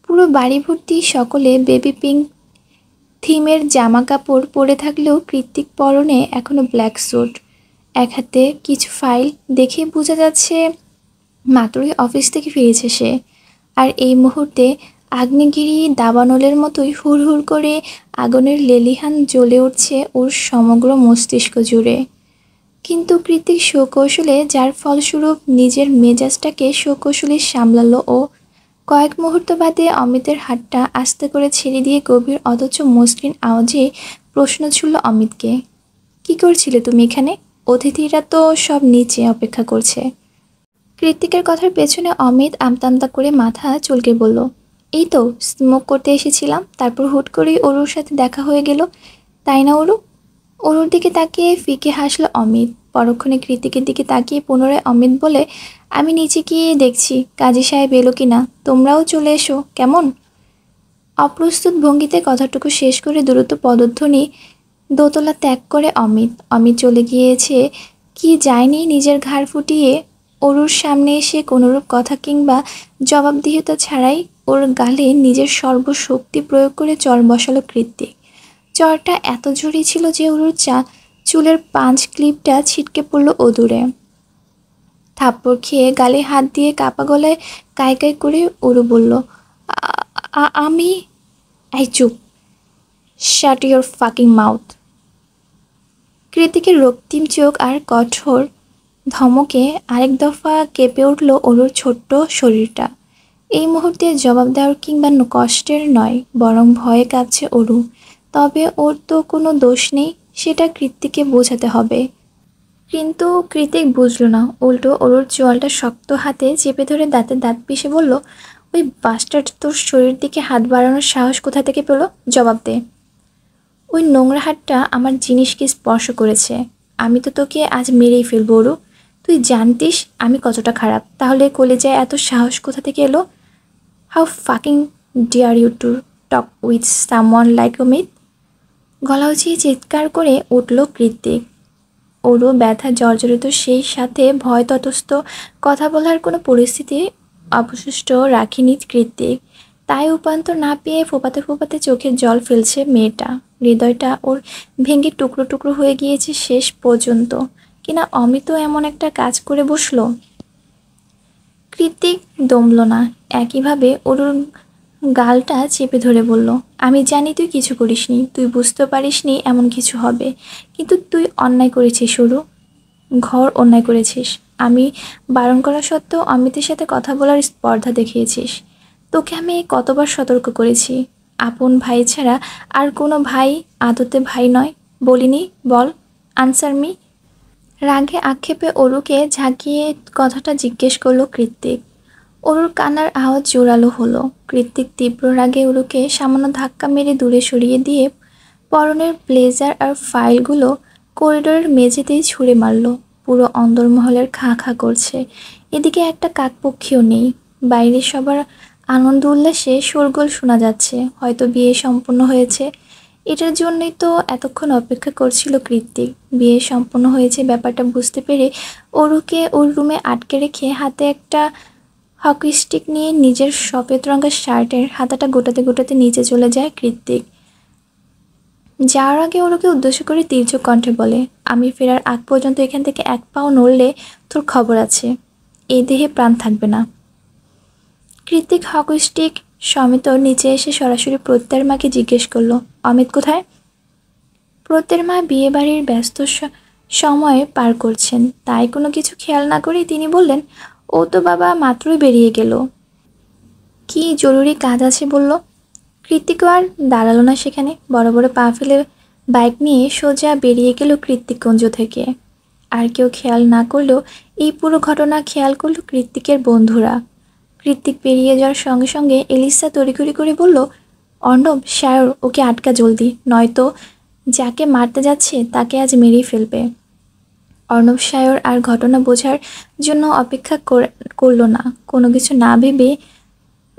[SPEAKER 1] পুরো বাড়ি ভর্তি সকলে বেবি পিঙ্ক থিমের জামা কাপড় পরে থাকলেও কৃত্তিক পরনে এখনো ব্ল্যাক স্যুট। এক হাতে কিছু ফাইল, দেখে বোঝা যাচ্ছে মাত্রই অফিস থেকে ফিরেছে সে। আর এই মুহূর্তে আগ্নেয়গিরি দাবানলের মতোই হুড়হুড় করে আগুনের লেলিহান জ্বলে উঠছে ওর সমগ্র মস্তিষ্ক জুড়ে। কিন্তু কৃতিক সুকৌশলে, যার ফলস্বরূপ নিজের মেজাজটাকে সুকৌশলে সামলালো ও কয়েক মুহূর্ত বাদে অমিতের হাতটা আস্তে করে ছেড়ে দিয়ে গভীর অথচ মসৃণ আওয়াজে প্রশ্ন ছুড়ল অমিতকে, কি করছিলে তুমি এখানে? অতিথিরা তো সব নিচে অপেক্ষা করছে। কৃতিকের কথার পেছনে অমিত আমতা আমতা করে মাথা চুলকে বলল, এই তো স্মোক করতে এসেছিলাম, তারপর হুট করেই অরুর সাথে দেখা হয়ে গেল, তাই না অরু? অরুর দিকে তাকিয়ে ফিকে হাসল অমিত। পরক্ষণে কৃতিকের দিকে তাকিয়ে পুনরায় অমিত বলে, আমি নিচে গিয়ে দেখছি কাজী সাহেব এলো কিনা, তোমরাও চলে এসো কেমন? অপ্রস্তুত ভঙ্গিতে কথাটুকু শেষ করে দ্রুত পদধ্বনি দোতলা ত্যাগ করে অমিত। অমিত চলে গিয়েছে কি যায়নি নিজের ঘাড় ফুটিয়ে অরুর সামনে এসে কোনোরূপ কথা কিংবা জবাবদিহিতা ছাড়াই ওর গালে নিজের সর্বশক্তি প্রয়োগ করে চর বসালো কৃত্তিক। চরটা এত জোরে ছিল যে অরুর চুলের পাঁচ ক্লিপটা ছিটকে পড়ল অদূরে। থাপ্পড় খেয়ে গালে হাত দিয়ে কাপা গলায় কাই কাই করে অরু বলল, আমি। এই চুপ, শাট ইউর ফাকিং মাউথ। কৃতিকের রক্তিম চোখ আর কঠোর ধমকে আরেক দফা কেঁপে উঠল অরুর ছোট্ট শরীরটা। এই মুহূর্তে জবাব দেওয়ার কিংবা কষ্টের নয়, বরং ভয়ে কাঁপছে অরু। তবে ওর তো কোনো দোষ নেই, সেটা কৃতিককে বোঝাতে হবে। কিন্তু কৃতিক বুঝল না, উল্টো অরুর চোয়ালটা শক্ত হাতে চেপে ধরে দাঁতে দাঁত পিষে বলল, ওই বাস্টার্ড তোর শরীর দিকে হাত বাড়ানোর সাহস কোথা থেকে পেল? জবাব দে। ওই নোংরা হাতটা আমার জিনিসকে স্পর্শ করেছে। আমি তো তোকে আজ মেরেই ফেলবো অরু। তুই জানতিস আমি কতটা খারাপ, তাহলে কলেজায় এত সাহস কোথা থেকে এলো? How fucking dare you to talk with someone like Amit? গলা উঁচিয়ে চিৎকার করে উঠল কৃতিক। ওরও ব্যথা জর্জরিত, সেই সাথে ভয় ততস্থ। কথা বলার কোনো পরিস্থিতি অবশিষ্ট রাখিনি কৃতিক। তাই উপান্তর না পেয়ে ফোপাতে ফোপাতে চোখের জল ফেলছে মেয়েটা। হৃদয়টা ওর ভেঙে টুকরো টুকরো হয়ে গিয়েছে শেষ পর্যন্ত। কিনা অমিতও এমন একটা কাজ করে বসলো। কৃতিক দমল না, একইভাবে ওরুর গালটা চেপে ধরে বলল, আমি জানি তুই কিছু করিসনি, তুই বুঝতে পারিসনি এমন কিছু হবে, কিন্তু তুই অন্যায় করেছিস অরু, ঘর অন্যায় করেছিস। আমি বারণ করা সত্ত্বেও অমিতের সাথে কথা বলার স্পর্ধা দেখিয়েছিস। তোকে আমি কতবার সতর্ক করেছি, আপন ভাই ছাড়া আর কোনো ভাই আদতে ভাই নয় বলিনি? বল, আনসার মি। রাগে আক্ষেপে অরুকে ঝাঁকিয়ে কথাটা জিজ্ঞেস করলো কৃতিক। অরুর কান্নার আওয়াজ জোরালো হলো। কৃতিক তীব্র রাগে অরুকে সামান্য ধাক্কা মেরে দূরে সরিয়ে দিয়ে পরনের ব্লেজার আর ফাইলগুলো করিডোরের মেঝেতেই ছুঁড়ে মারল। পুরো অন্দরমহলের খা খা করছে। এদিকে একটা কাকপক্ষীও নেই। বাইরে সবার আনন্দ উল্লাসে শোরগোল শোনা যাচ্ছে, হয়তো বিয়ে সম্পূর্ণ হয়েছে। এটার জন্যই তো এতক্ষণ অপেক্ষা করছিল কৃতিক। বিয়ে সম্পূর্ণ হয়েছে ব্যাপারটা বুঝতে পেরে অরুকে ওর রুমে আটকে রেখে হাতে একটা হকি স্টিক নিয়ে নিজের সফেদ রঙের শার্টের হাতাটা গোটাতে গোটাতে নিচে চলে যায় কৃতিক। যাওয়ার আগে ওরকে উদ্দেশ্য করে তীর্যক কণ্ঠে বলে, আমি ফেরার আগ পর্যন্ত এখান থেকে এক পাও নড়লে তোর খবর আছে, এই দেহে প্রাণ থাকবে না। কৃতিক হকি স্টিক সমেত নিচে এসে সরাসরি প্রত্যয়ের মাকে জিজ্ঞেস করলো, অমিত কোথায়? প্রত্যয়ের মা বিয়ে বাড়ির ব্যস্ত সময়ে পার করছেন, তাই কোনো কিছু খেয়াল না করেই তিনি বললেন, ও তো বাবা মাত্রই বেরিয়ে গেল। কি জরুরি কাজ আছে বলল। কৃতিক আর দাঁড়ালো না সেখানে, বড় বড় পা ফেলে বাইক নিয়ে সোজা বেরিয়ে গেল কৃতিকগঞ্জ থেকে। আর কেউ খেয়াল না করলেও এই পুরো ঘটনা খেয়াল করলো কৃতিকের বন্ধুরা। কৃতিক বেরিয়ে যাওয়ার সঙ্গে সঙ্গে এলিসা তড়িঘড়ি করে বলল, অর্ণব শায়র, ওকে আটকা জলদি, নয়তো যাকে মারতে যাচ্ছে তাকে আজ মেরেই ফেলবে। অর্ণব শায়র আর ঘটনা বোঝার জন্য অপেক্ষা করল না। কোনো কিছু না ভেবে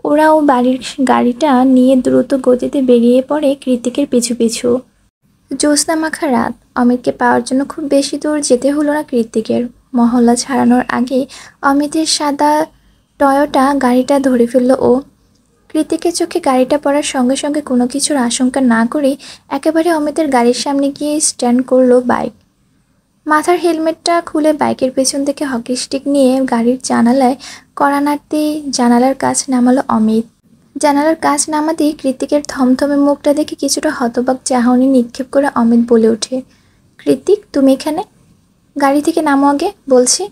[SPEAKER 1] ওরাও বাড়ির গাড়িটা নিয়ে দ্রুত গতিতে বেরিয়ে পড়ে কৃতিকের পিছু পিছু। জ্যোৎস্না মাখা রাত। অমিতকে পাওয়ার জন্য খুব বেশি দূর যেতে হলো না কৃতিকের। মহল্লা ছাড়ানোর আগেই অমিতের সাদা টয়োটা গাড়িটা ধরে ফেলল ও। কৃতিকের চোখে গাড়িটা পড়ার সঙ্গে সঙ্গে কোনো কিছুর আশঙ্কা না করেই একেবারে অমিতের গাড়ির সামনে গিয়ে স্ট্যান্ড করলো বাইক। মাথার হেলমেটটা খুলে বাইকের পেছন থেকে হকি স্টিক নিয়ে গাড়ির জানালায় কড়া নাড়তেই জানালার কাছ নামালো অমিত। জানালার কাছ নামাতেই কৃতিকের থমথমে মুখটা দেখে কিছুটা হতবাক চাহনি নিক্ষেপ করে অমিত বলে ওঠে, কৃতিক তুমি এখানে? গাড়ি থেকে নামো আগে বলছি।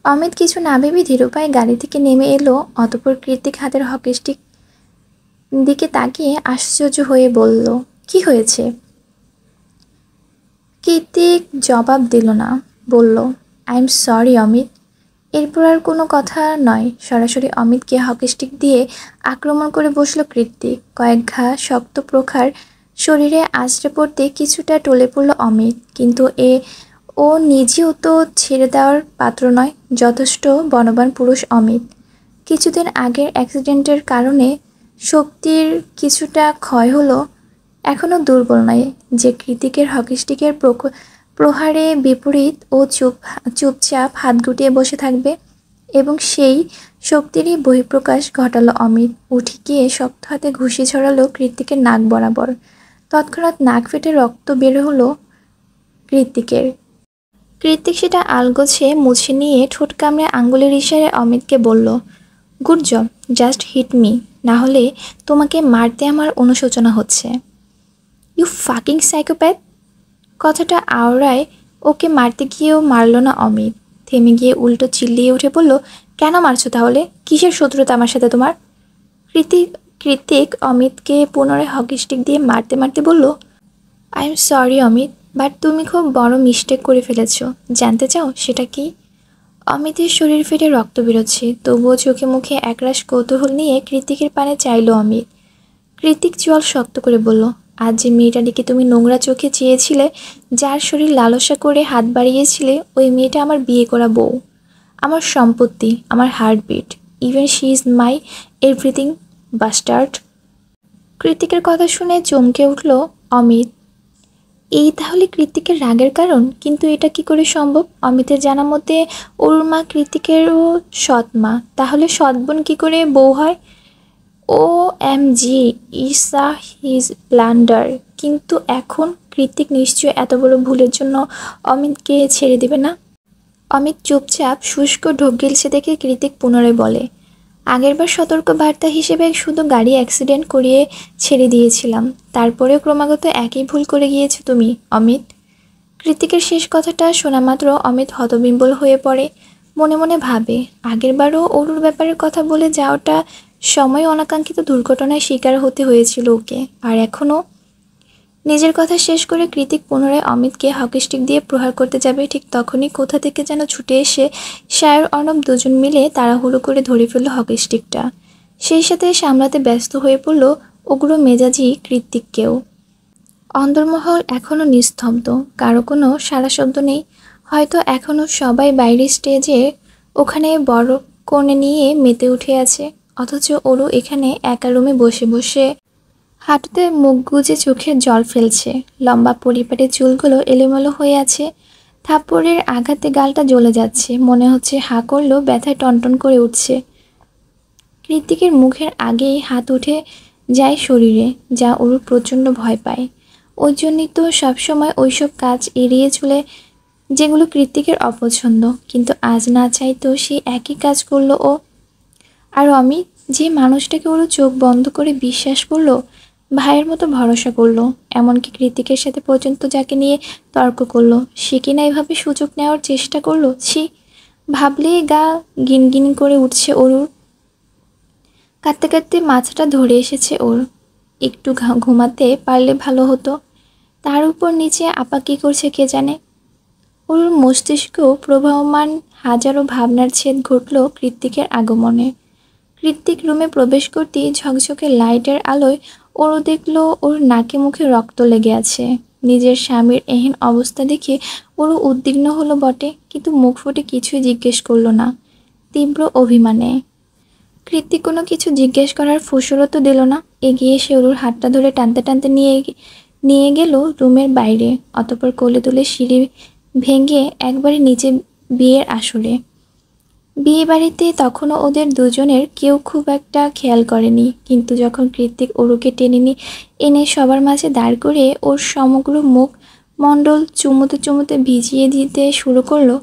[SPEAKER 1] অমিত কিছু না ভেবে ধীর পায়ে গাড়ি থেকে নেমে এলো। অতঃপর কৃতিক হাতের হকি স্টিক দিকে তাকিয়ে আশ্চর্য হয়ে বলল, কি হয়েছে? কৃতিক জবাব দিল না, বলল, আই এম সরি অমিত। এরপর আর কোনো কথা নয়, সরাসরি অমিতকে হকি স্টিক দিয়ে আক্রমণ করে বসল কৃতিক। কয়েক ঘা শক্ত প্রখার শরীরে আছড়ে পড়তে কিছুটা টলে পড়ল অমিত, কিন্তু ও নিজেও তো ছেড়ে দেওয়ার পাত্র নয়। যথেষ্ট বনবান পুরুষ অমিত। কিছুদিন আগের অ্যাক্সিডেন্টের কারণে শক্তির কিছুটা ক্ষয় হলো, এখনও দুর্বল নয় যে কৃতিকের হকি স্টিকের প্রহারে বিপরীত ও চুপচাপ হাত গুটিয়ে বসে থাকবে। এবং সেই শক্তিরই বহিঃপ্রকাশ ঘটালো অমিত। উঠে গিয়ে শক্ত হাতে ঘুষি ছড়ালো কৃতিকের নাক বরাবর। তৎক্ষণাৎ নাক ফেটে রক্ত বের হলো কৃতিকের। কৃতিক সেটা আলগোছে মুছে নিয়ে ঠোঁট কামড়ে আঙ্গুলের ইশারায় অমিতকে বলল, good job, just hit me, না হলে তোমাকে মারতে আমার অনুশোচনা হচ্ছে। You fucking psychopath. কথাটা আওড়ায় ওকে মারতে গিয়েও মারল না অমিত। থেমে গিয়ে উল্টো চিল্লিয়ে উঠে বলল, কেন মারছো তাহলে? কিসের শত্রুতা আমার সাথে তোমার? কৃতিক অমিতকে পুনরায় হকি স্টিক দিয়ে মারতে মারতে বলল, I am sorry Amit, but তুমি খুব বড় মিস্টেক করে ফেলেছ। জানতে চাও সেটা কি? অমিতের শরীর ফেটে রক্ত বেরোচ্ছে, তবুও চোখে মুখে একরাশ কৌতূহল নিয়ে কৃতিকের পানে চাইল অমিত। কৃতিক চোয়াল শক্ত করে বলল, আজ যে মেয়েটাটিকে তুমি নোংরা চোখে চেয়েছিলে, যার শরীর লালসা করে হাত বাড়িয়েছিলে, ওই মেয়েটা আমার বিয়ে করা বউ, আমার সম্পত্তি, আমার heartbeat, even she is my everything, bastard. কৃতিকের কথা শুনে চমকে উঠল অমিত। এই তাহলে কৃতিকের রাগের কারণ? কিন্তু এটা কি করে সম্ভব? অমিতের জানা মতে ওর মা কৃতিকেরও সৎ মা, তাহলে সৎ বোন কী করে বউ হয়? ও এম জি, ইসা হিজ ব্লান্ডার। কিন্তু এখন কৃতিক নিশ্চয় এত বড় ভুলের জন্য অমিতকে ছেড়ে দেবে না। অমিত চুপচাপ শুষ্ক ঢোক গিলছে দেখে কৃতিক পুনরায় বলে, আগেরবার সতর্ক বার্তা হিসেবে শুধু গাড়ি অ্যাক্সিডেন্ট করিয়ে ছেড়ে দিয়েছিলাম, তারপরেও ক্রমাগত একই ভুল করে গিয়েছো তুমি অমিত। কৃতিকের শেষ কথাটা শোনা মাত্র অমিত হতবিম্বল হয়ে পড়ে। মনে মনে ভাবে, আগেরবারও অরুর ব্যাপারের কথা বলে যাওয়াটা সময় অনাকাঙ্ক্ষিত দুর্ঘটনায় শিকার হতে হয়েছিল ওকে, আর এখনও। নিজের কথা শেষ করে কৃতিক পুনরায় অমিতকে হকি স্টিক দিয়ে প্রহার করতে যাবে, ঠিক তখনই কোথা থেকে যেন ছুটে এসে সায়র অর্ণব দুজন মিলে তাড়াহুড়ো করে ধরে ফেলল হকি স্টিকটা। সেই সাথে সামলাতে ব্যস্ত হয়ে পড়ল উগ্র মেজাজি কৃতিককেও। অন্দরমহল এখনও নিস্তব্ধ, কারো কোনো সাড়া শব্দ নেই। হয়তো এখনও সবাই বাইরে স্টেজে ওখানে বড় কোণে নিয়ে মেতে উঠে আছে, অথচ ওরও এখানে একা রুমে বসে বসে হাঁটুতে মুখ গুজে চোখের জল ফেলছে। লম্বা পরিপাটি চুলগুলো এলোমেলো হয়ে আছে, থাপ্পড়ের আঘাতে গালটা জ্বলে যাচ্ছে, মনে হচ্ছে হা করলেও ব্যথায় টনটন করে উঠছে। কৃতিকের মুখের আগেই হাত উঠে যায় শরীরে, যা ওর প্রচণ্ড ভয় পায়। ওই জন্যই তো সবসময় ওইসব কাজ এড়িয়ে চলে যেগুলো কৃতিকের অপছন্দ, কিন্তু আজ না চাইতেও সে একই কাজ করলো ও। আর অমিত, যে মানুষটাকে ওর চোখ বন্ধ করে বিশ্বাস করলো, ভাইয়ের মতো ভরসা করলো, এমনকি কৃতিকের সাথে পর্যন্ত যাকে নিয়ে তর্ক করলো, সে কিনা এভাবে সুযোগ নেওয়ার চেষ্টা করলো। ছি, ভাবলেই গা গিনগিন করে উঠছে ওর। কাঁদতে কাঁদতে মাথাটা ধরে এসেছে ওর। একটু ঘুমাতে পারলে ভালো হতো। তার উপর নিচে আপা কী করছে কে জানে। ওর মস্তিষ্কেও প্রবাহমান হাজারো ভাবনার ছেদ ঘটল কৃতিকের আগমনে। কৃতিক রুমে প্রবেশ করতেই ঝকঝকে লাইটের আলোয় ওরও দেখল ওর নাকে মুখে রক্ত লেগে আছে। নিজের স্বামীর এহেন অবস্থা দেখে ওরও উদ্বিগ্ন হলো বটে, কিন্তু মুখ ফুটে কিছুই জিজ্ঞেস করলো না, তীব্র অভিমানে। কৃতিক কোনো কিছু জিজ্ঞেস করার ফুসরতও দিল না। এগিয়ে এসে ওর হাতটা ধরে টানতে টানতে নিয়ে গেল রুমের বাইরে, অতঃপর কোলে তুলে সিঁড়ি ভেঙে একবারে নিচে বিয়ের আসরে। বিয়ে বাড়িতে তখনও ওদের দুজনের কেউ খুব একটা খেয়াল করেনি, কিন্তু যখন কৃতিক ওরুকে টেনে এনে সবার মাঝে দাঁড় করে ওর সমগ্র মুখ মণ্ডল চুমুতে চুমুতে ভিজিয়ে দিতে শুরু করলো,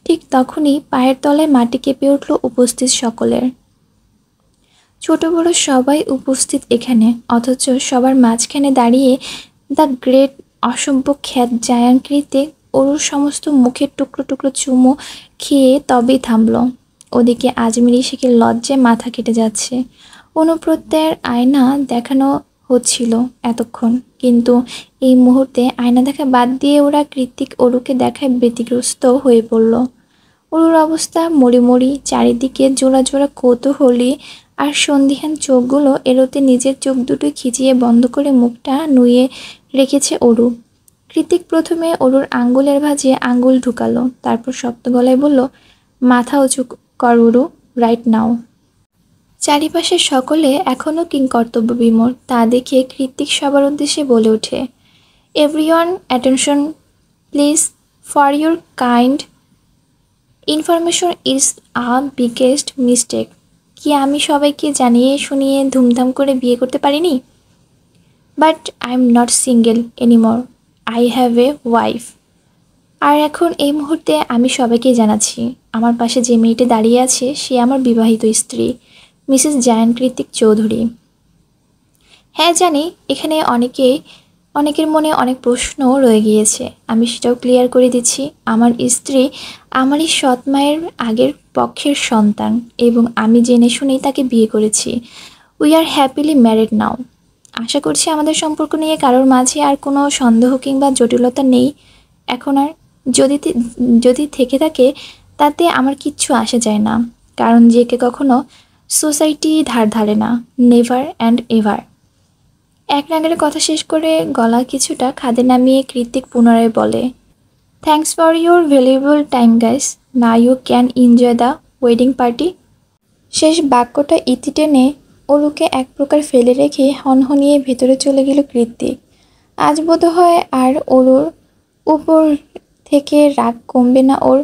[SPEAKER 1] ঠিক তখনই পায়ের তলায় মাটি কেঁপে উঠল উপস্থিত সকলের। ছোট বড় সবাই উপস্থিত এখানে, অথচ সবার মাঝখানে দাঁড়িয়ে দ্য গ্রেট অসভ্য খ্যাত জায়ান্ট কৃতিক অরুর সমস্ত মুখের টুকরো টুকরো চুমু খেয়ে তবেই থামল। ওদিকে আজমির ইশিকে লজ্জায় মাথা কেটে যাচ্ছে। অনুপ্রত্যয়ের আয়না দেখানো হচ্ছিল এতক্ষণ, কিন্তু এই মুহূর্তে আয়না দেখা বাদ দিয়ে ওরা কৃত্তিক অরুকে দেখায় ব্যতিগ্রস্ত হয়ে পড়ল। অরুর অবস্থা মরিমরি, চারিদিকে জোড়া জোড়া কৌতূহলী আর সন্দিহান চোখগুলো এড়োতে নিজের চোখ দুটো খিচিয়ে বন্ধ করে মুখটা নুয়ে রেখেছে অরু। কৃত্তিক প্রথমে অরুর আঙ্গুলের ভাঁজে আঙ্গুল ঢুকালো, তারপর শক্ত গলায় বলল, মাথা উঁচু কর অরু, রাইট নাও। চারিপাশে সকলে এখনও কিংকর্তব্য বিমূঢ়। তা দেখে কৃত্তিক সবার উদ্দেশ্যে বলে ওঠে, everyone attention please, for your kind information is a biggest mistake. কি আমি সবাইকে জানিয়ে শুনিয়ে ধুমধাম করে বিয়ে করতে পারিনি? But I am not single anymore, I have a wife. আর এখন এই মুহূর্তে আমি সবাইকে জানাচ্ছি, আমার পাশে যে মেয়েটি দাঁড়িয়ে আছে সে আমার বিবাহিত স্ত্রী, মিসেস জায়ান কৃত্তিক চৌধুরী। হ্যাঁ জানি, এখানে অনেকের মনে অনেক প্রশ্নও রয়ে গিয়েছে, আমি সেটাও ক্লিয়ার করে দিচ্ছি। আমার স্ত্রী আমারই সৎ মায়ের আগের পক্ষের সন্তান এবং আমি জেনে শুনেই তাকে বিয়ে করেছি। উই আর হ্যাপিলি ম্যারিড নাও। আশা করছি আমাদের সম্পর্ক নিয়ে কারোর মাঝে আর কোনো সন্দেহ কিংবা জটিলতা নেই এখন আর। যদি থেকে থাকে তাতে আমার কিচ্ছু আসে যায় না, কারণ যে কে কখনো সোসাইটি ধার ধারে না, নেভার অ্যান্ড এভার। এক নাগারে কথা শেষ করে গলা কিছুটা খাদে নামিয়ে কৃত্তিক পুনরায় বলে, thanks for your valuable time guys, না you can enjoy the wedding party. শেষ বাক্যটা ইতি টেনে অরুকে এক প্রকার ফেলে রেখে হনহনিয়ে ভেতরে চলে গেল কৃত্তিক। আজ বোধ হয় আর অরুর উপর থেকে রাগ কমবে না ওর।